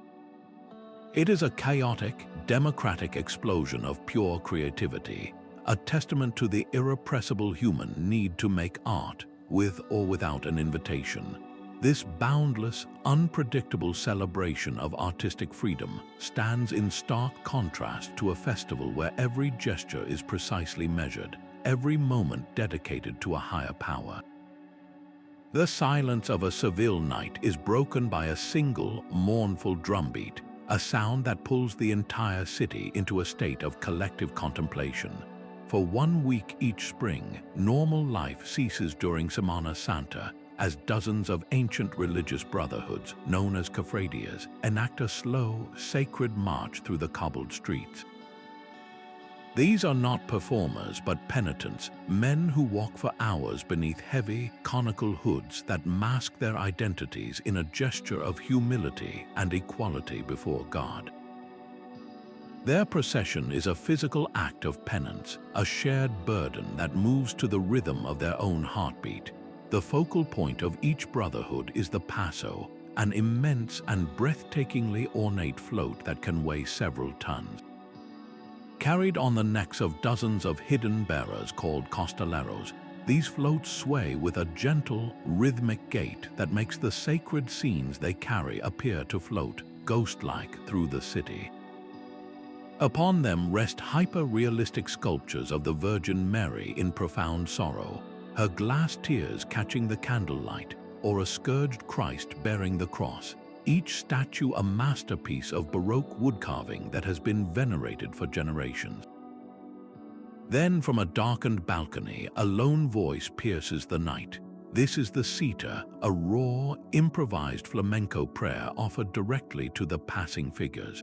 S1: It is a chaotic, democratic explosion of pure creativity, a testament to the irrepressible human need to make art, with or without an invitation. This boundless, unpredictable celebration of artistic freedom stands in stark contrast to a festival where every gesture is precisely measured, every moment dedicated to a higher power. The silence of a Seville night is broken by a single, mournful drumbeat, a sound that pulls the entire city into a state of collective contemplation. For 1 week each spring, normal life ceases during Semana Santa, as dozens of ancient religious brotherhoods, known as cofradias, enact a slow, sacred march through the cobbled streets. These are not performers but penitents, men who walk for hours beneath heavy, conical hoods that mask their identities in a gesture of humility and equality before God. Their procession is a physical act of penance, a shared burden that moves to the rhythm of their own heartbeat. The focal point of each brotherhood is the paso, an immense and breathtakingly ornate float that can weigh several tons. Carried on the necks of dozens of hidden bearers called costaleros, these floats sway with a gentle, rhythmic gait that makes the sacred scenes they carry appear to float, ghost-like, through the city. Upon them rest hyper-realistic sculptures of the Virgin Mary in profound sorrow, her glass tears catching the candlelight, or a scourged Christ bearing the cross, each statue a masterpiece of Baroque woodcarving that has been venerated for generations. Then from a darkened balcony, a lone voice pierces the night. This is the cita, a raw, improvised flamenco prayer offered directly to the passing figures.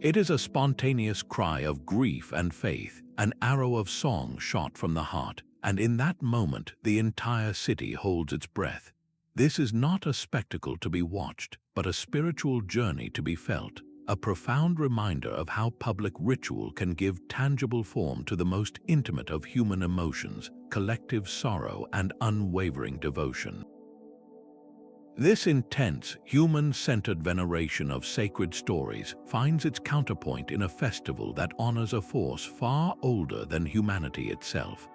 S1: It is a spontaneous cry of grief and faith, an arrow of song shot from the heart, and in that moment the entire city holds its breath. This is not a spectacle to be watched, but a spiritual journey to be felt, a profound reminder of how public ritual can give tangible form to the most intimate of human emotions, collective sorrow and unwavering devotion. This intense, human-centered veneration of sacred stories finds its counterpoint in a festival that honors a force far older than humanity itself.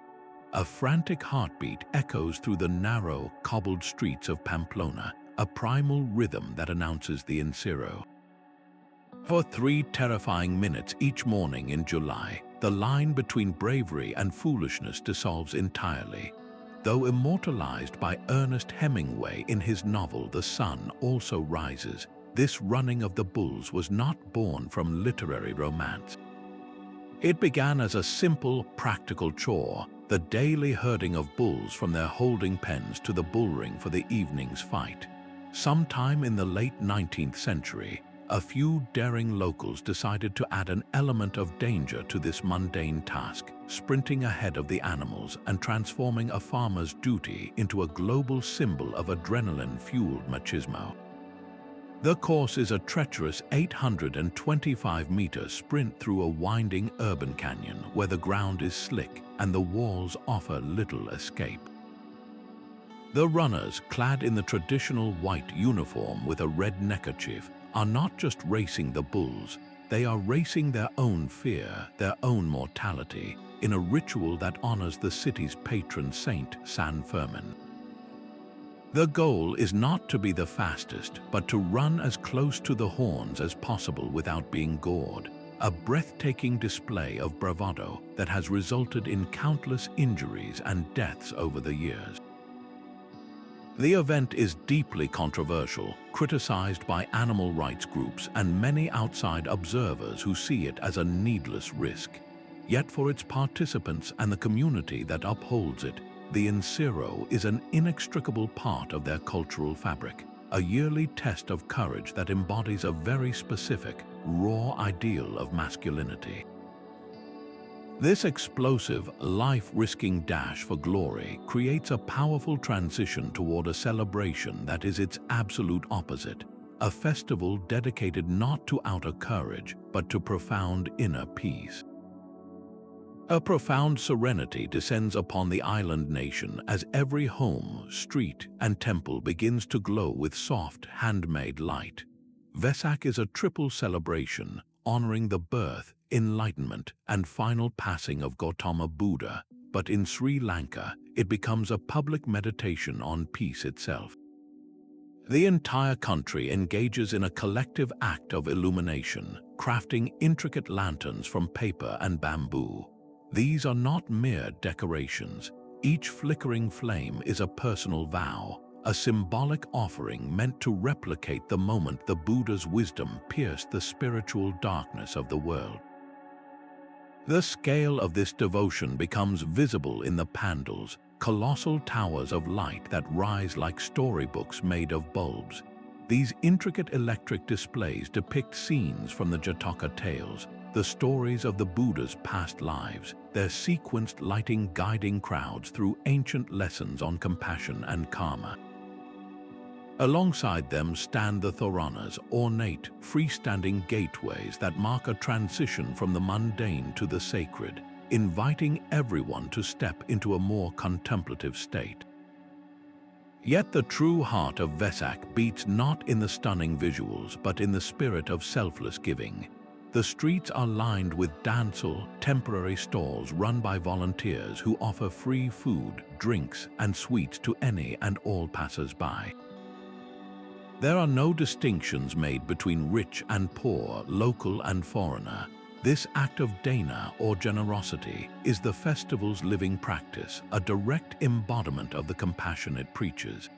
S1: A frantic heartbeat echoes through the narrow, cobbled streets of Pamplona, a primal rhythm that announces the encierro. For 3 terrifying minutes each morning in July, the line between bravery and foolishness dissolves entirely. Though immortalized by Ernest Hemingway in his novel The Sun Also Rises, this running of the bulls was not born from literary romance. It began as a simple, practical chore, the daily herding of bulls from their holding pens to the bullring for the evening's fight. Sometime in the late 19th century, a few daring locals decided to add an element of danger to this mundane task, sprinting ahead of the animals and transforming a farmer's duty into a global symbol of adrenaline-fueled machismo. The course is a treacherous 825-meter sprint through a winding urban canyon where the ground is slick and the walls offer little escape. The runners, clad in the traditional white uniform with a red neckerchief, are not just racing the bulls, they are racing their own fear, their own mortality, in a ritual that honors the city's patron saint, San Fermin. The goal is not to be the fastest, but to run as close to the horns as possible without being gored, a breathtaking display of bravado that has resulted in countless injuries and deaths over the years. The event is deeply controversial, criticized by animal rights groups and many outside observers who see it as a needless risk. Yet for its participants and the community that upholds it, the encierro is an inextricable part of their cultural fabric, a yearly test of courage that embodies a very specific, raw ideal of masculinity. This explosive, life-risking dash for glory creates a powerful transition toward a celebration that is its absolute opposite, a festival dedicated not to outer courage, but to profound inner peace. A profound serenity descends upon the island nation as every home, street, and temple begins to glow with soft, handmade light. Vesak is a triple celebration, honoring the birth, enlightenment, and final passing of Gautama Buddha, but in Sri Lanka, it becomes a public meditation on peace itself. The entire country engages in a collective act of illumination, crafting intricate lanterns from paper and bamboo. These are not mere decorations. Each flickering flame is a personal vow, a symbolic offering meant to replicate the moment the Buddha's wisdom pierced the spiritual darkness of the world. The scale of this devotion becomes visible in the pandals, colossal towers of light that rise like storybooks made of bulbs. These intricate electric displays depict scenes from the Jataka tales, the stories of the Buddha's past lives, their sequenced lighting guiding crowds through ancient lessons on compassion and karma. Alongside them stand the thoranas, ornate, freestanding gateways that mark a transition from the mundane to the sacred, inviting everyone to step into a more contemplative state. Yet the true heart of Vesak beats not in the stunning visuals, but in the spirit of selfless giving. The streets are lined with dancehall, temporary stalls run by volunteers who offer free food, drinks, and sweets to any and all passers-by. There are no distinctions made between rich and poor, local and foreigner. This act of dana or generosity is the festival's living practice, a direct embodiment of the compassion it preaches.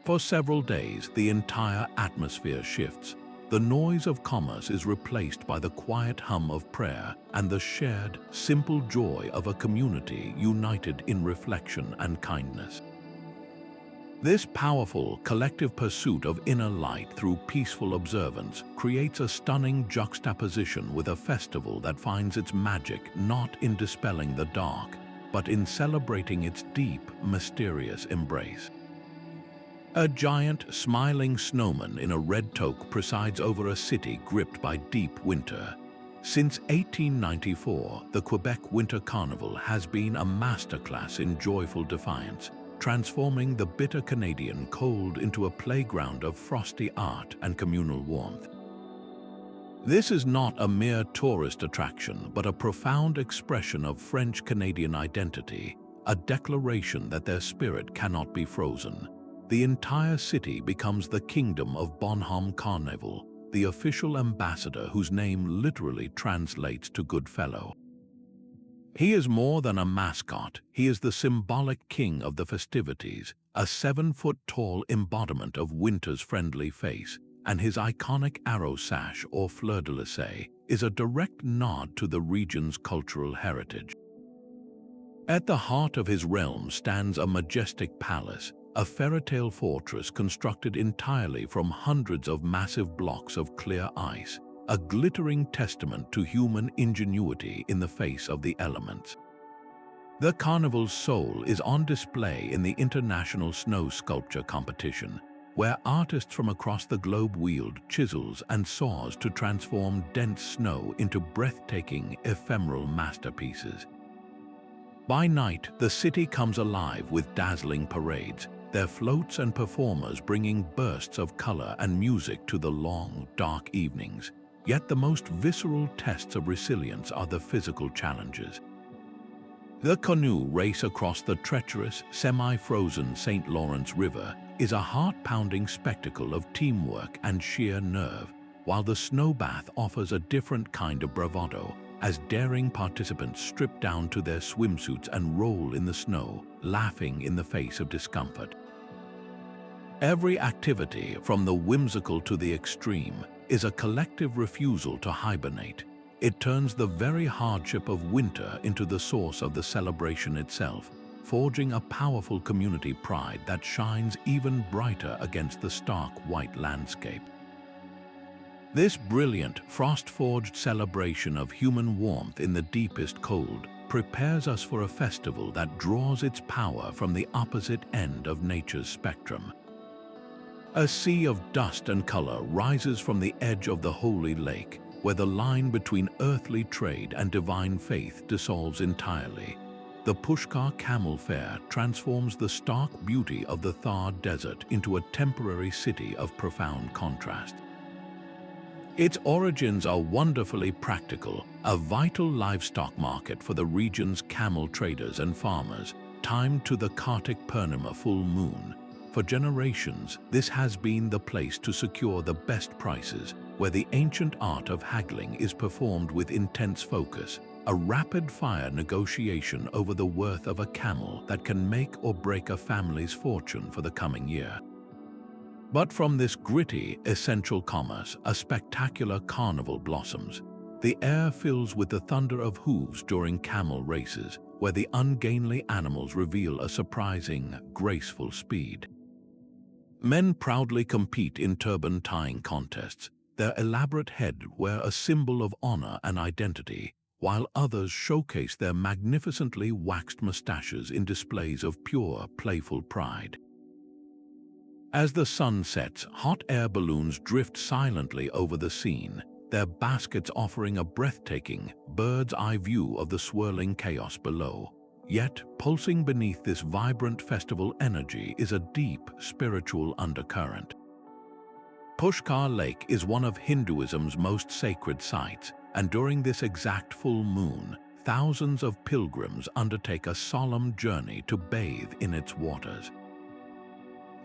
S1: For several days, the entire atmosphere shifts. The noise of commerce is replaced by the quiet hum of prayer and the shared, simple joy of a community united in reflection and kindness. This powerful, collective pursuit of inner light through peaceful observance creates a stunning juxtaposition with a festival that finds its magic not in dispelling the dark, but in celebrating its deep, mysterious embrace. A giant, smiling snowman in a red toque presides over a city gripped by deep winter. Since 1894, the Quebec Winter Carnival has been a masterclass in joyful defiance, transforming the bitter Canadian cold into a playground of frosty art and communal warmth. This is not a mere tourist attraction, but a profound expression of French-Canadian identity, a declaration that their spirit cannot be frozen. The entire city becomes the kingdom of Bonhomme Carnival, the official ambassador whose name literally translates to good fellow. He is more than a mascot, he is the symbolic king of the festivities, a 7-foot-tall embodiment of winter's friendly face, and his iconic arrow sash or fleur-de-lis is a direct nod to the region's cultural heritage. At the heart of his realm stands a majestic palace, a fairy-tale fortress constructed entirely from hundreds of massive blocks of clear ice, a glittering testament to human ingenuity in the face of the elements. The carnival's soul is on display in the International Snow Sculpture Competition, where artists from across the globe wield chisels and saws to transform dense snow into breathtaking, ephemeral masterpieces. By night, the city comes alive with dazzling parades, their floats and performers bringing bursts of color and music to the long, dark evenings. Yet the most visceral tests of resilience are the physical challenges. The canoe race across the treacherous, semi-frozen St. Lawrence River is a heart-pounding spectacle of teamwork and sheer nerve, while the snow bath offers a different kind of bravado, as daring participants strip down to their swimsuits and roll in the snow, laughing in the face of discomfort. Every activity, from the whimsical to the extreme, is a collective refusal to hibernate. It turns the very hardship of winter into the source of the celebration itself, forging a powerful community pride that shines even brighter against the stark white landscape. This brilliant, frost-forged celebration of human warmth in the deepest cold prepares us for a festival that draws its power from the opposite end of nature's spectrum. A sea of dust and color rises from the edge of the holy lake, where the line between earthly trade and divine faith dissolves entirely. The Pushkar Camel Fair transforms the stark beauty of the Thar Desert into a temporary city of profound contrast. Its origins are wonderfully practical, a vital livestock market for the region's camel traders and farmers, timed to the Kartik Purnima full moon. For generations, this has been the place to secure the best prices, where the ancient art of haggling is performed with intense focus, a rapid-fire negotiation over the worth of a camel that can make or break a family's fortune for the coming year. But from this gritty, essential commerce, a spectacular carnival blossoms. The air fills with the thunder of hooves during camel races, where the ungainly animals reveal a surprising, graceful speed. Men proudly compete in turban tying contests, their elaborate headwear a symbol of honor and identity, while others showcase their magnificently waxed mustaches in displays of pure, playful pride. As the sun sets, hot air balloons drift silently over the scene, their baskets offering a breathtaking, bird's-eye view of the swirling chaos below. Yet, pulsing beneath this vibrant festival energy is a deep, spiritual undercurrent. Pushkar Lake is one of Hinduism's most sacred sites, and during this exact full moon, thousands of pilgrims undertake a solemn journey to bathe in its waters.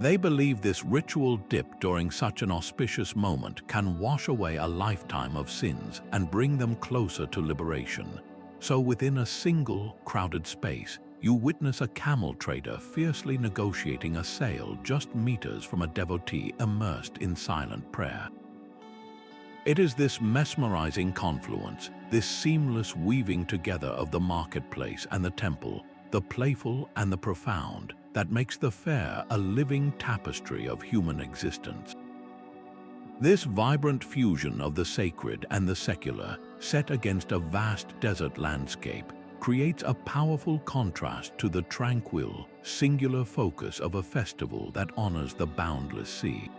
S1: They believe this ritual dip during such an auspicious moment can wash away a lifetime of sins and bring them closer to liberation. So within a single, crowded space, you witness a camel trader fiercely negotiating a sale just meters from a devotee immersed in silent prayer. It is this mesmerizing confluence, this seamless weaving together of the marketplace and the temple, the playful and the profound, that makes the fair a living tapestry of human existence. This vibrant fusion of the sacred and the secular, set against a vast desert landscape, creates a powerful contrast to the tranquil, singular focus of a festival that honors the boundless sea.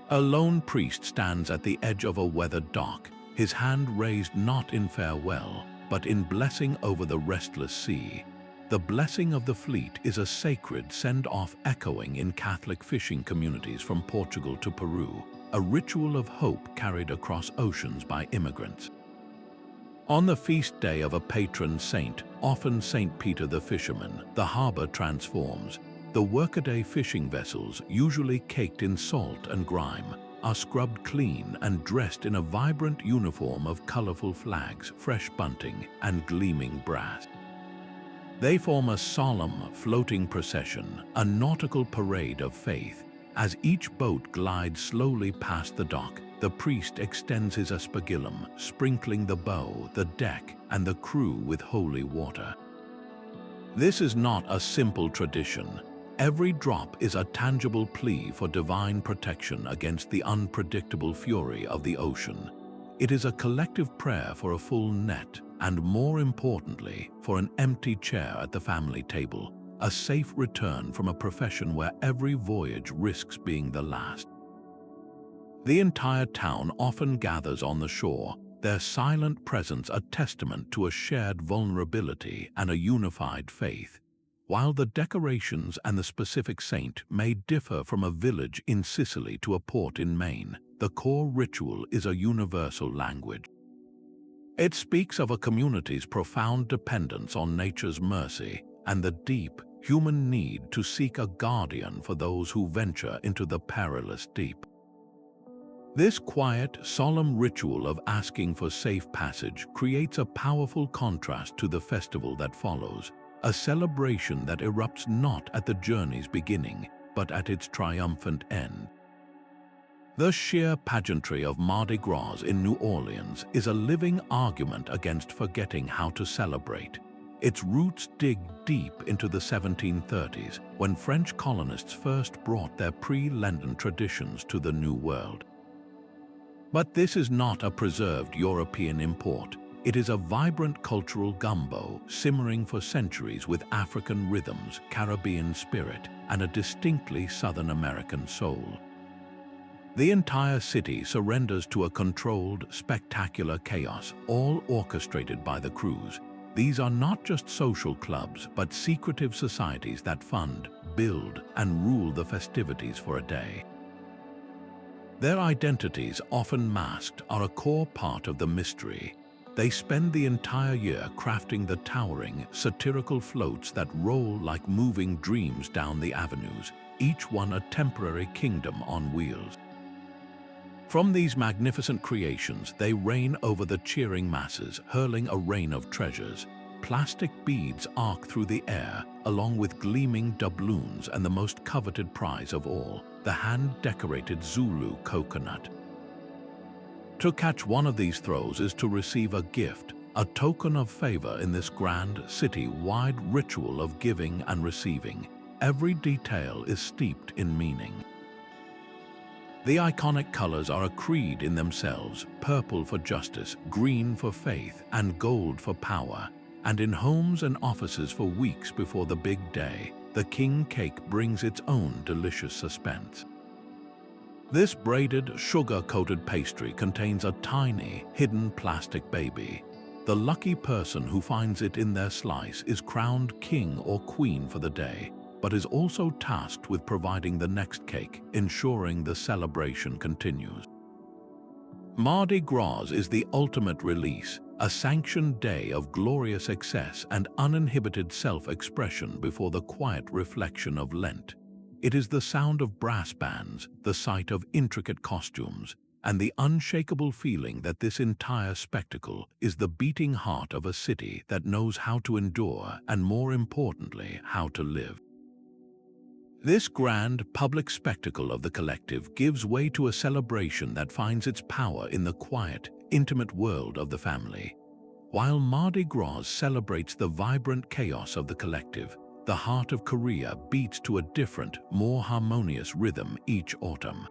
S1: A lone priest stands at the edge of a weathered dock, his hand raised not in farewell, but in blessing over the restless sea. The blessing of the fleet is a sacred send-off echoing in Catholic fishing communities from Portugal to Peru, a ritual of hope carried across oceans by immigrants. On the feast day of a patron saint, often Saint Peter the Fisherman, the harbor transforms. The workaday fishing vessels, usually caked in salt and grime, are scrubbed clean and dressed in a vibrant uniform of colorful flags, fresh bunting, and gleaming brass. They form a solemn, floating procession, a nautical parade of faith. As each boat glides slowly past the dock, the priest extends his aspergillum, sprinkling the bow, the deck, and the crew with holy water. This is not a simple tradition. Every drop is a tangible plea for divine protection against the unpredictable fury of the ocean. It is a collective prayer for a full net, and more importantly, for an empty chair at the family table, a safe return from a profession where every voyage risks being the last. The entire town often gathers on the shore, their silent presence a testament to a shared vulnerability and a unified faith. While the decorations and the specific saint may differ from a village in Sicily to a port in Maine, the core ritual is a universal language. It speaks of a community's profound dependence on nature's mercy and the deep, human need to seek a guardian for those who venture into the perilous deep. This quiet, solemn ritual of asking for safe passage creates a powerful contrast to the festival that follows, a celebration that erupts not at the journey's beginning, but at its triumphant end. The sheer pageantry of Mardi Gras in New Orleans is a living argument against forgetting how to celebrate. Its roots dig deep into the 1730s, when French colonists first brought their pre-Lenten traditions to the New World. But this is not a preserved European import. It is a vibrant cultural gumbo, simmering for centuries with African rhythms, Caribbean spirit, and a distinctly Southern American soul. The entire city surrenders to a controlled, spectacular chaos, all orchestrated by the crews. These are not just social clubs, but secretive societies that fund, build, and rule the festivities for a day. Their identities, often masked, are a core part of the mystery. They spend the entire year crafting the towering, satirical floats that roll like moving dreams down the avenues, each one a temporary kingdom on wheels. From these magnificent creations, they reign over the cheering masses, hurling a rain of treasures. Plastic beads arc through the air, along with gleaming doubloons and the most coveted prize of all, the hand-decorated Zulu coconut. To catch one of these throws is to receive a gift, a token of favor in this grand city-wide ritual of giving and receiving. Every detail is steeped in meaning. The iconic colors are a creed in themselves: purple for justice, green for faith, and gold for power. And in homes and offices for weeks before the big day, the king cake brings its own delicious suspense. This braided, sugar-coated pastry contains a tiny, hidden plastic baby. The lucky person who finds it in their slice is crowned king or queen for the day, but is also tasked with providing the next cake, ensuring the celebration continues. Mardi Gras is the ultimate release, a sanctioned day of glorious excess and uninhibited self-expression before the quiet reflection of Lent. It is the sound of brass bands, the sight of intricate costumes, and the unshakable feeling that this entire spectacle is the beating heart of a city that knows how to endure and, more importantly, how to live. This grand public spectacle of the collective gives way to a celebration that finds its power in the quiet, intimate world of the family. While Mardi Gras celebrates the vibrant chaos of the collective, the heart of Korea beats to a different, more harmonious rhythm each autumn.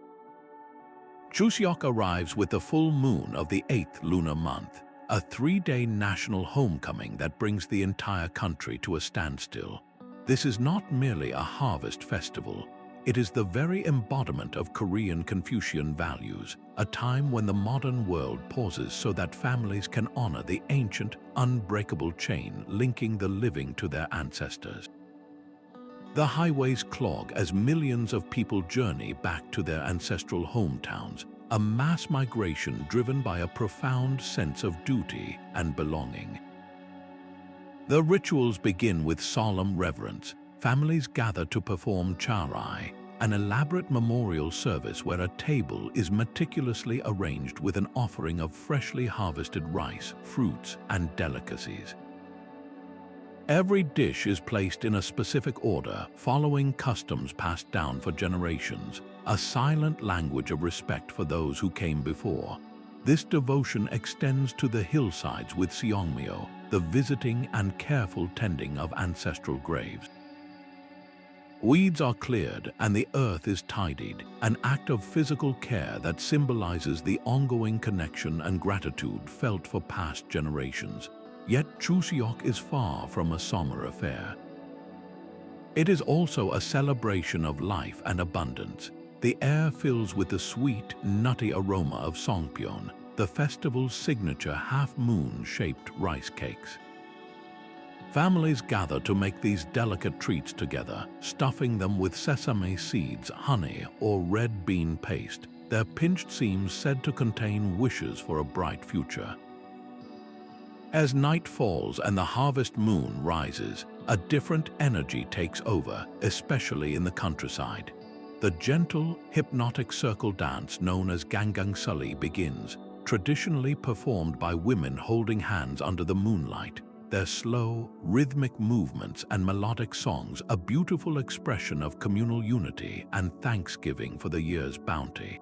S1: Chuseok arrives with the full moon of the 8th lunar month, a 3-day national homecoming that brings the entire country to a standstill. This is not merely a harvest festival, it is the very embodiment of Korean Confucian values, a time when the modern world pauses so that families can honor the ancient, unbreakable chain linking the living to their ancestors. The highways clog as millions of people journey back to their ancestral hometowns, a mass migration driven by a profound sense of duty and belonging. The rituals begin with solemn reverence. Families gather to perform charai, an elaborate memorial service where a table is meticulously arranged with an offering of freshly harvested rice, fruits, and delicacies. Every dish is placed in a specific order, following customs passed down for generations, a silent language of respect for those who came before. This devotion extends to the hillsides with seongmyo, the visiting and careful tending of ancestral graves. Weeds are cleared and the earth is tidied, an act of physical care that symbolizes the ongoing connection and gratitude felt for past generations. Yet Chuseok is far from a somber affair. It is also a celebration of life and abundance. The air fills with the sweet, nutty aroma of songpyeon, the festival's signature half-moon-shaped rice cakes. Families gather to make these delicate treats together, stuffing them with sesame seeds, honey, or red bean paste, their pinched seams said to contain wishes for a bright future. As night falls and the harvest moon rises, a different energy takes over, especially in the countryside. The gentle, hypnotic circle dance known as Gangang Suli begins, traditionally performed by women holding hands under the moonlight. Their slow, rhythmic movements and melodic songs a beautiful expression of communal unity and thanksgiving for the year's bounty.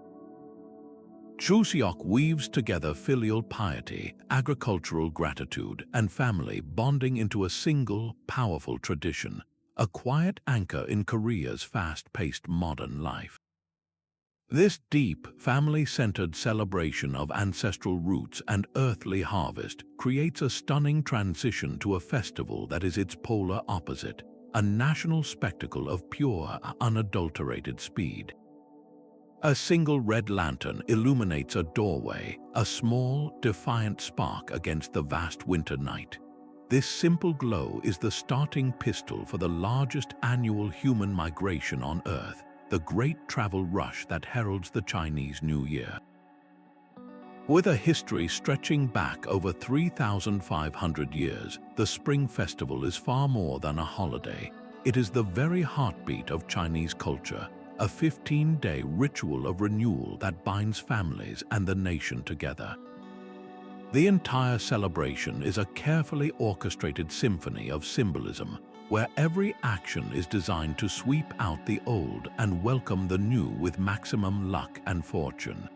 S1: Chuseok weaves together filial piety, agricultural gratitude, and family bonding into a single, powerful tradition, a quiet anchor in Korea's fast-paced modern life. This deep, family-centered celebration of ancestral roots and earthly harvest creates a stunning transition to a festival that is its polar opposite, a national spectacle of pure, unadulterated speed. A single red lantern illuminates a doorway, a small, defiant spark against the vast winter night. This simple glow is the starting pistol for the largest annual human migration on Earth, the great travel rush that heralds the Chinese New Year. With a history stretching back over 3,500 years, the Spring Festival is far more than a holiday. It is the very heartbeat of Chinese culture, a 15-day ritual of renewal that binds families and the nation together. The entire celebration is a carefully orchestrated symphony of symbolism, where every action is designed to sweep out the old and welcome the new with maximum luck and fortune.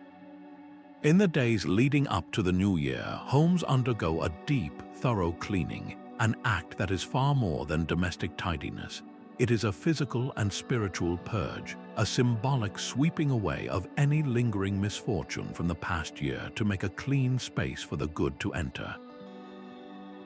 S1: In the days leading up to the new year, homes undergo a deep, thorough cleaning, an act that is far more than domestic tidiness. It is a physical and spiritual purge, a symbolic sweeping away of any lingering misfortune from the past year to make a clean space for the good to enter.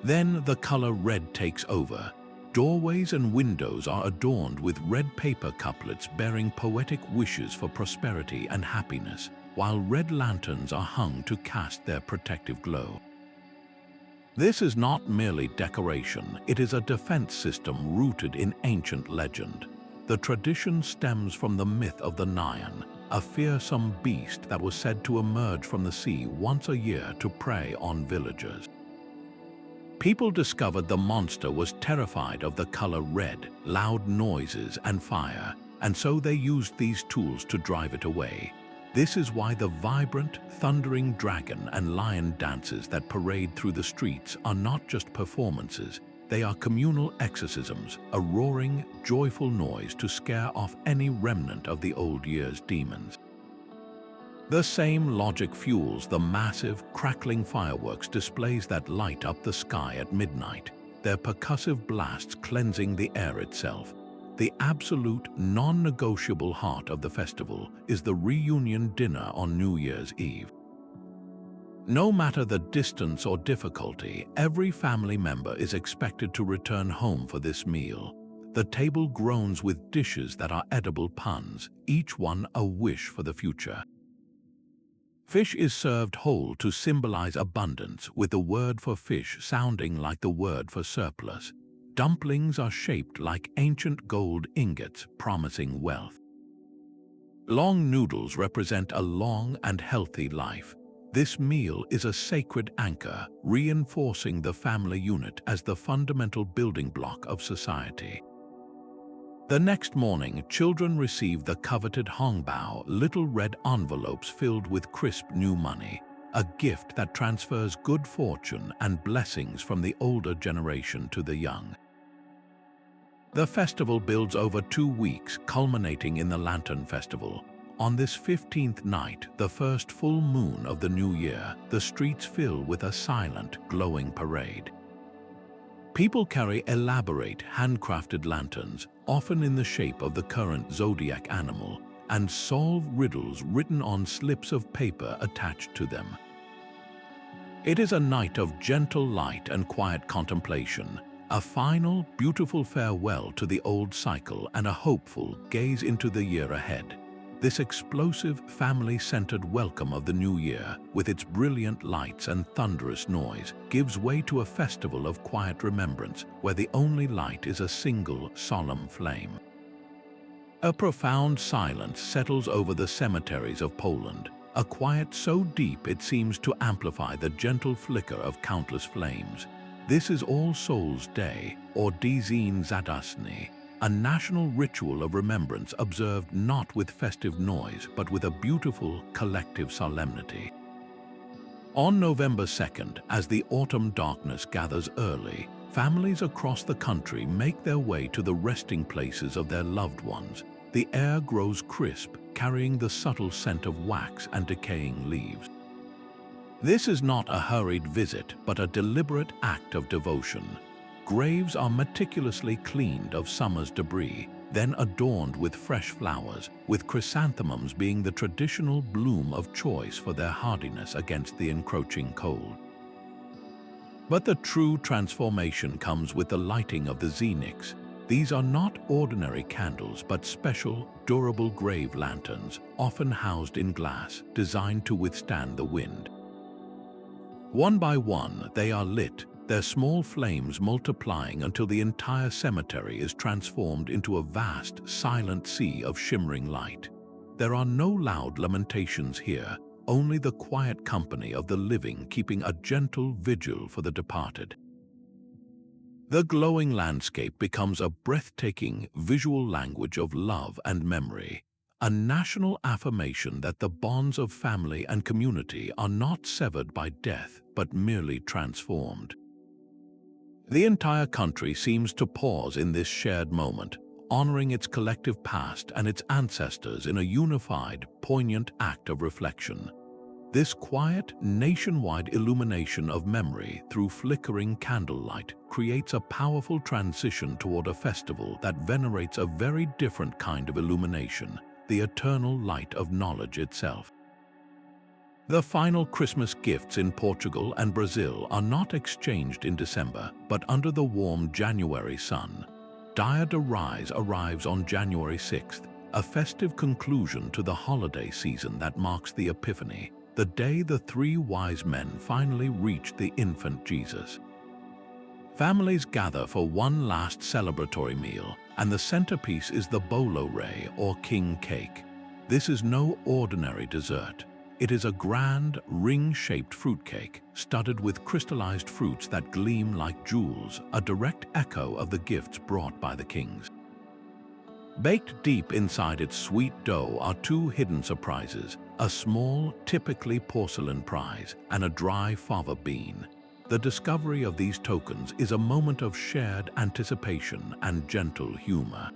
S1: Then the color red takes over. Doorways and windows are adorned with red paper couplets bearing poetic wishes for prosperity and happiness, while red lanterns are hung to cast their protective glow. This is not merely decoration, it is a defense system rooted in ancient legend. The tradition stems from the myth of the Nyan, a fearsome beast that was said to emerge from the sea once a year to prey on villagers. People discovered the monster was terrified of the color red, loud noises, and fire, and so they used these tools to drive it away. This is why the vibrant, thundering dragon and lion dances that parade through the streets are not just performances, they are communal exorcisms, a roaring, joyful noise to scare off any remnant of the old year's demons. The same logic fuels the massive, crackling fireworks displays that light up the sky at midnight, their percussive blasts cleansing the air itself. The absolute, non-negotiable heart of the festival is the reunion dinner on New Year's Eve. No matter the distance or difficulty, every family member is expected to return home for this meal. The table groans with dishes that are edible puns, each one a wish for the future. Fish is served whole to symbolize abundance, with the word for fish sounding like the word for surplus. Dumplings are shaped like ancient gold ingots, promising wealth. Long noodles represent a long and healthy life. This meal is a sacred anchor, reinforcing the family unit as the fundamental building block of society. The next morning, children receive the coveted hongbao, little red envelopes filled with crisp new money, a gift that transfers good fortune and blessings from the older generation to the young. The festival builds over 2 weeks, culminating in the Lantern Festival. On this 15th night, the first full moon of the new year, the streets fill with a silent, glowing parade. People carry elaborate, handcrafted lanterns, often in the shape of the current zodiac animal, and solve riddles written on slips of paper attached to them. It is a night of gentle light and quiet contemplation, a final, beautiful farewell to the old cycle and a hopeful gaze into the year ahead. This explosive, family-centered welcome of the new year, with its brilliant lights and thunderous noise, gives way to a festival of quiet remembrance where the only light is a single, solemn flame. A profound silence settles over the cemeteries of Poland, a quiet so deep it seems to amplify the gentle flicker of countless flames. This is All Souls' Day, or Dzień Zadaszny, a national ritual of remembrance observed not with festive noise, but with a beautiful, collective solemnity. On November 2nd, as the autumn darkness gathers early, families across the country make their way to the resting places of their loved ones. The air grows crisp, carrying the subtle scent of wax and decaying leaves. This is not a hurried visit, but a deliberate act of devotion. Graves are meticulously cleaned of summer's debris, then adorned with fresh flowers, with chrysanthemums being the traditional bloom of choice for their hardiness against the encroaching cold. But the true transformation comes with the lighting of the zeniks. These are not ordinary candles, but special, durable grave lanterns, often housed in glass, designed to withstand the wind. One by one, they are lit, their small flames multiplying until the entire cemetery is transformed into a vast, silent sea of shimmering light. There are no loud lamentations here, only the quiet company of the living keeping a gentle vigil for the departed. The glowing landscape becomes a breathtaking visual language of love and memory, a national affirmation that the bonds of family and community are not severed by death, but merely transformed. The entire country seems to pause in this shared moment, honoring its collective past and its ancestors in a unified, poignant act of reflection. This quiet, nationwide illumination of memory through flickering candlelight creates a powerful transition toward a festival that venerates a very different kind of illumination, the eternal light of knowledge itself. The final Christmas gifts in Portugal and Brazil are not exchanged in December, but under the warm January sun. Dia de Reyes arrives on January 6th, a festive conclusion to the holiday season that marks the Epiphany, the day the three wise men finally reached the infant Jesus. Families gather for one last celebratory meal, and the centerpiece is the bolo rei, or king cake. This is no ordinary dessert. It is a grand, ring-shaped fruitcake, studded with crystallized fruits that gleam like jewels, a direct echo of the gifts brought by the kings. Baked deep inside its sweet dough are two hidden surprises, a small, typically porcelain prize, and a dry fava bean. The discovery of these tokens is a moment of shared anticipation and gentle humor.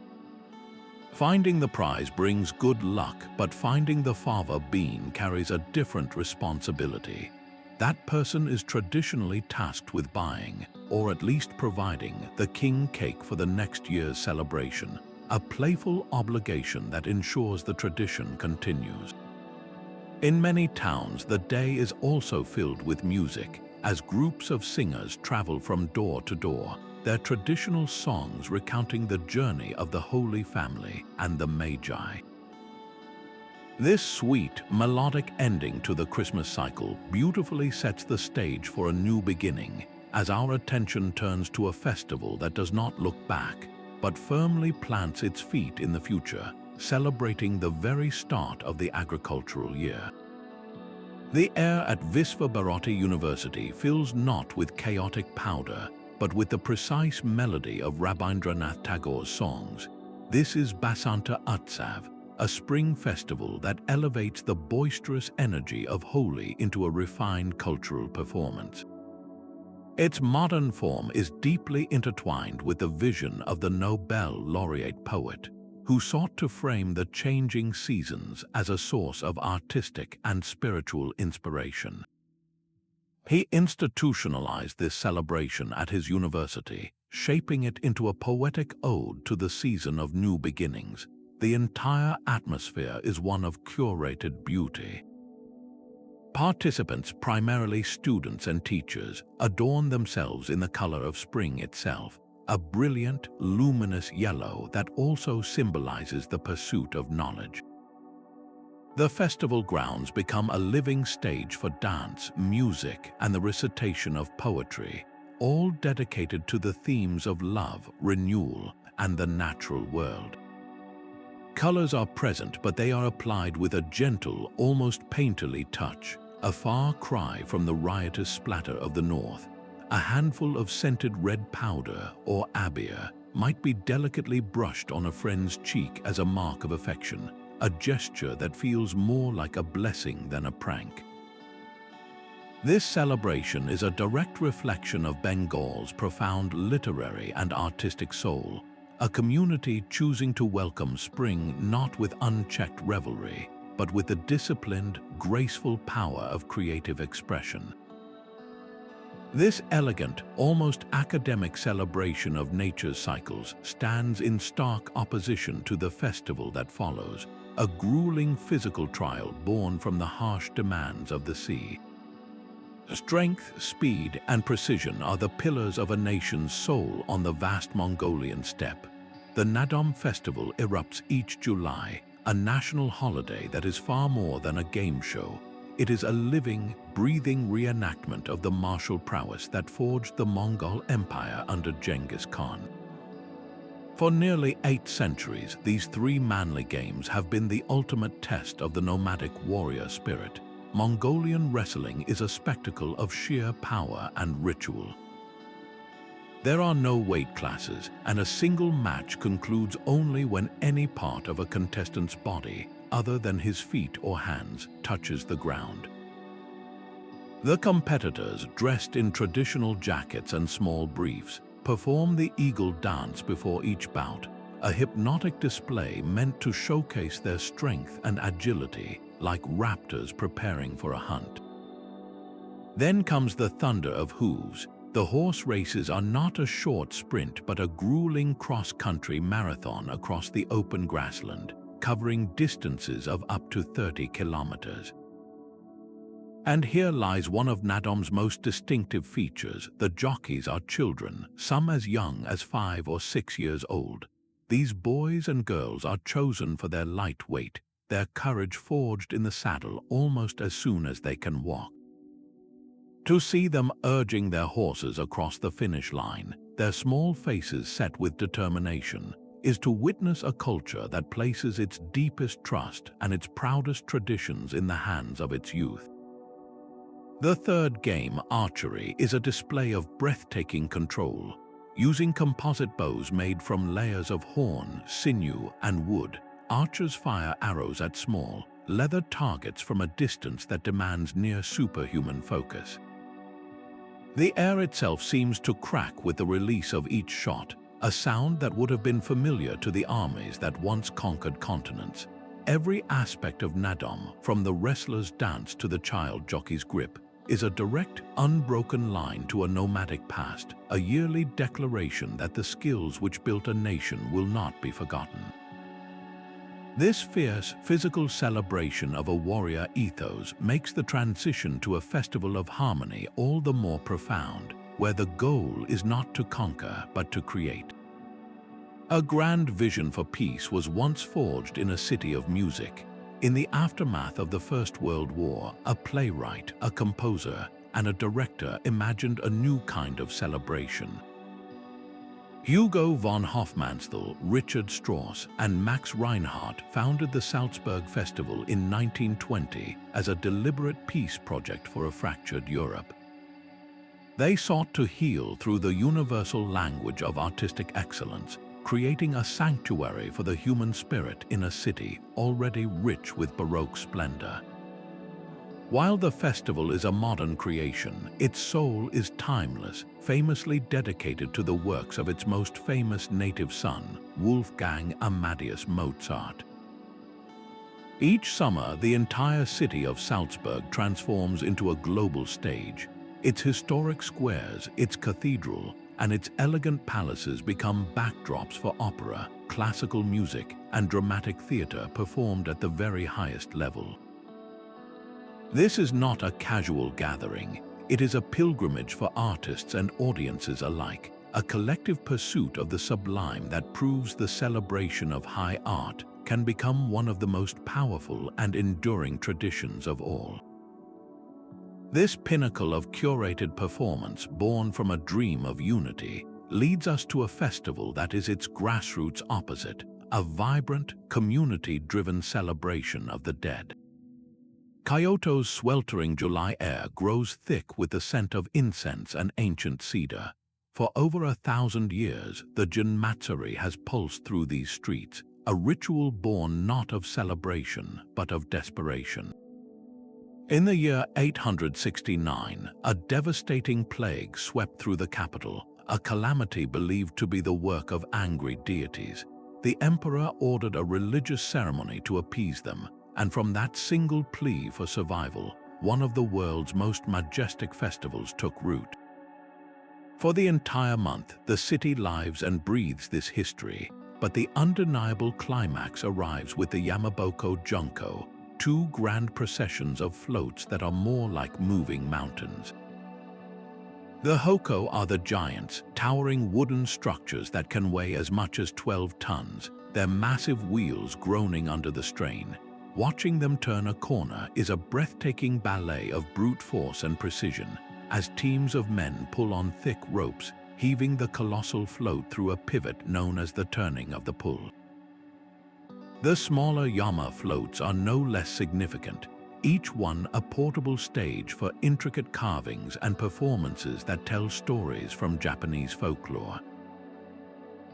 S1: Finding the prize brings good luck, but finding the fava bean carries a different responsibility. That person is traditionally tasked with buying, or at least providing, the king cake for the next year's celebration, a playful obligation that ensures the tradition continues. In many towns, the day is also filled with music, as groups of singers travel from door to door, their traditional songs recounting the journey of the Holy Family and the Magi. This sweet, melodic ending to the Christmas cycle beautifully sets the stage for a new beginning, as our attention turns to a festival that does not look back, but firmly plants its feet in the future, celebrating the very start of the agricultural year. The air at Visva Bharati University fills not with chaotic powder, but with the precise melody of Rabindranath Tagore's songs. This is Basanta Utsav, a spring festival that elevates the boisterous energy of Holi into a refined cultural performance. Its modern form is deeply intertwined with the vision of the Nobel laureate poet, who sought to frame the changing seasons as a source of artistic and spiritual inspiration. He institutionalized this celebration at his university, shaping it into a poetic ode to the season of new beginnings. The entire atmosphere is one of curated beauty. Participants, primarily students and teachers, adorn themselves in the color of spring itself, a brilliant, luminous yellow that also symbolizes the pursuit of knowledge. The festival grounds become a living stage for dance, music, and the recitation of poetry, all dedicated to the themes of love, renewal, and the natural world. Colors are present, but they are applied with a gentle, almost painterly touch, a far cry from the riotous splatter of the north. A handful of scented red powder, or abir, might be delicately brushed on a friend's cheek as a mark of affection, a gesture that feels more like a blessing than a prank. This celebration is a direct reflection of Bengal's profound literary and artistic soul, a community choosing to welcome spring not with unchecked revelry, but with the disciplined, graceful power of creative expression. This elegant, almost academic celebration of nature's cycles stands in stark opposition to the festival that follows, a grueling physical trial born from the harsh demands of the sea. Strength, speed, and precision are the pillars of a nation's soul on the vast Mongolian steppe. The Naadam Festival erupts each July, a national holiday that is far more than a game show. It is a living, breathing reenactment of the martial prowess that forged the Mongol Empire under Genghis Khan. For nearly 8 centuries, these three manly games have been the ultimate test of the nomadic warrior spirit. Mongolian wrestling is a spectacle of sheer power and ritual. There are no weight classes, and a single match concludes only when any part of a contestant's body, other than his feet or hands, touches the ground. The competitors, dressed in traditional jackets and small briefs, perform the eagle dance before each bout, a hypnotic display meant to showcase their strength and agility, like raptors preparing for a hunt. Then comes the thunder of hooves. The horse races are not a short sprint but a grueling cross-country marathon across the open grassland, covering distances of up to 30 kilometers. And here lies one of Naadam's most distinctive features. The jockeys are children, some as young as 5 or 6 years old. These boys and girls are chosen for their light weight, their courage forged in the saddle almost as soon as they can walk. To see them urging their horses across the finish line, their small faces set with determination, is to witness a culture that places its deepest trust and its proudest traditions in the hands of its youth. The third game, archery, is a display of breathtaking control. Using composite bows made from layers of horn, sinew, and wood, archers fire arrows at small, leather targets from a distance that demands near superhuman focus. The air itself seems to crack with the release of each shot, a sound that would have been familiar to the armies that once conquered continents. Every aspect of Naadam, from the wrestler's dance to the child jockey's grip, is a direct, unbroken line to a nomadic past, a yearly declaration that the skills which built a nation will not be forgotten. This fierce, physical celebration of a warrior ethos makes the transition to a festival of harmony all the more profound, where the goal is not to conquer but to create. A grand vision for peace was once forged in a city of music. In the aftermath of the First World War, a playwright, a composer, and a director imagined a new kind of celebration. Hugo von Hofmannsthal, Richard Strauss, and Max Reinhardt founded the Salzburg Festival in 1920 as a deliberate peace project for a fractured Europe. They sought to heal through the universal language of artistic excellence, creating a sanctuary for the human spirit in a city already rich with Baroque splendor. While the festival is a modern creation, its soul is timeless, famously dedicated to the works of its most famous native son, Wolfgang Amadeus Mozart. Each summer, the entire city of Salzburg transforms into a global stage. Its historic squares, its cathedral, and its elegant palaces become backdrops for opera, classical music, and dramatic theater performed at the very highest level. This is not a casual gathering. It is a pilgrimage for artists and audiences alike, a collective pursuit of the sublime that proves the celebration of high art can become one of the most powerful and enduring traditions of all. This pinnacle of curated performance, born from a dream of unity, leads us to a festival that is its grassroots opposite, a vibrant, community-driven celebration of the dead. Kyoto's sweltering July air grows thick with the scent of incense and ancient cedar. For over 1,000 years, the Jinmatsuri has pulsed through these streets, a ritual born not of celebration, but of desperation. In the year 869, a devastating plague swept through the capital, a calamity believed to be the work of angry deities. The emperor ordered a religious ceremony to appease them, and from that single plea for survival, one of the world's most majestic festivals took root. For the entire month, the city lives and breathes this history, but the undeniable climax arrives with the Yamaboko Junko, two grand processions of floats that are more like moving mountains. The Hoko are the giants, towering wooden structures that can weigh as much as 12 tons, their massive wheels groaning under the strain. Watching them turn a corner is a breathtaking ballet of brute force and precision, as teams of men pull on thick ropes, heaving the colossal float through a pivot known as the turning of the pull. The smaller Yama floats are no less significant, each one a portable stage for intricate carvings and performances that tell stories from Japanese folklore.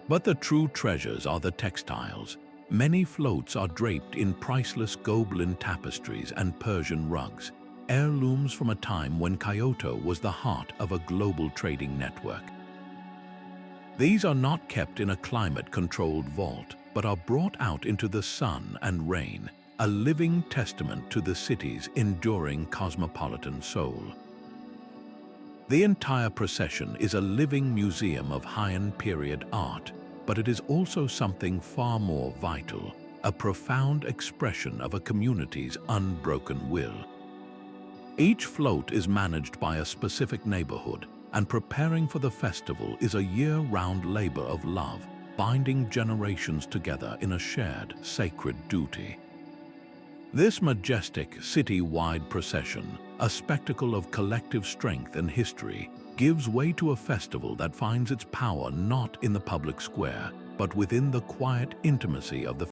S1: But the true treasures are the textiles. Many floats are draped in priceless Gobelin tapestries and Persian rugs, heirlooms from a time when Kyoto was the heart of a global trading network. These are not kept in a climate-controlled vault, but are brought out into the sun and rain, a living testament to the city's enduring cosmopolitan soul. The entire procession is a living museum of high-end period art, but it is also something far more vital, a profound expression of a community's unbroken will. Each float is managed by a specific neighborhood, and preparing for the festival is a year-round labor of love, binding generations together in a shared, sacred duty. This majestic, city-wide procession, a spectacle of collective strength and history, gives way to a festival that finds its power not in the public square, but within the quiet intimacy of the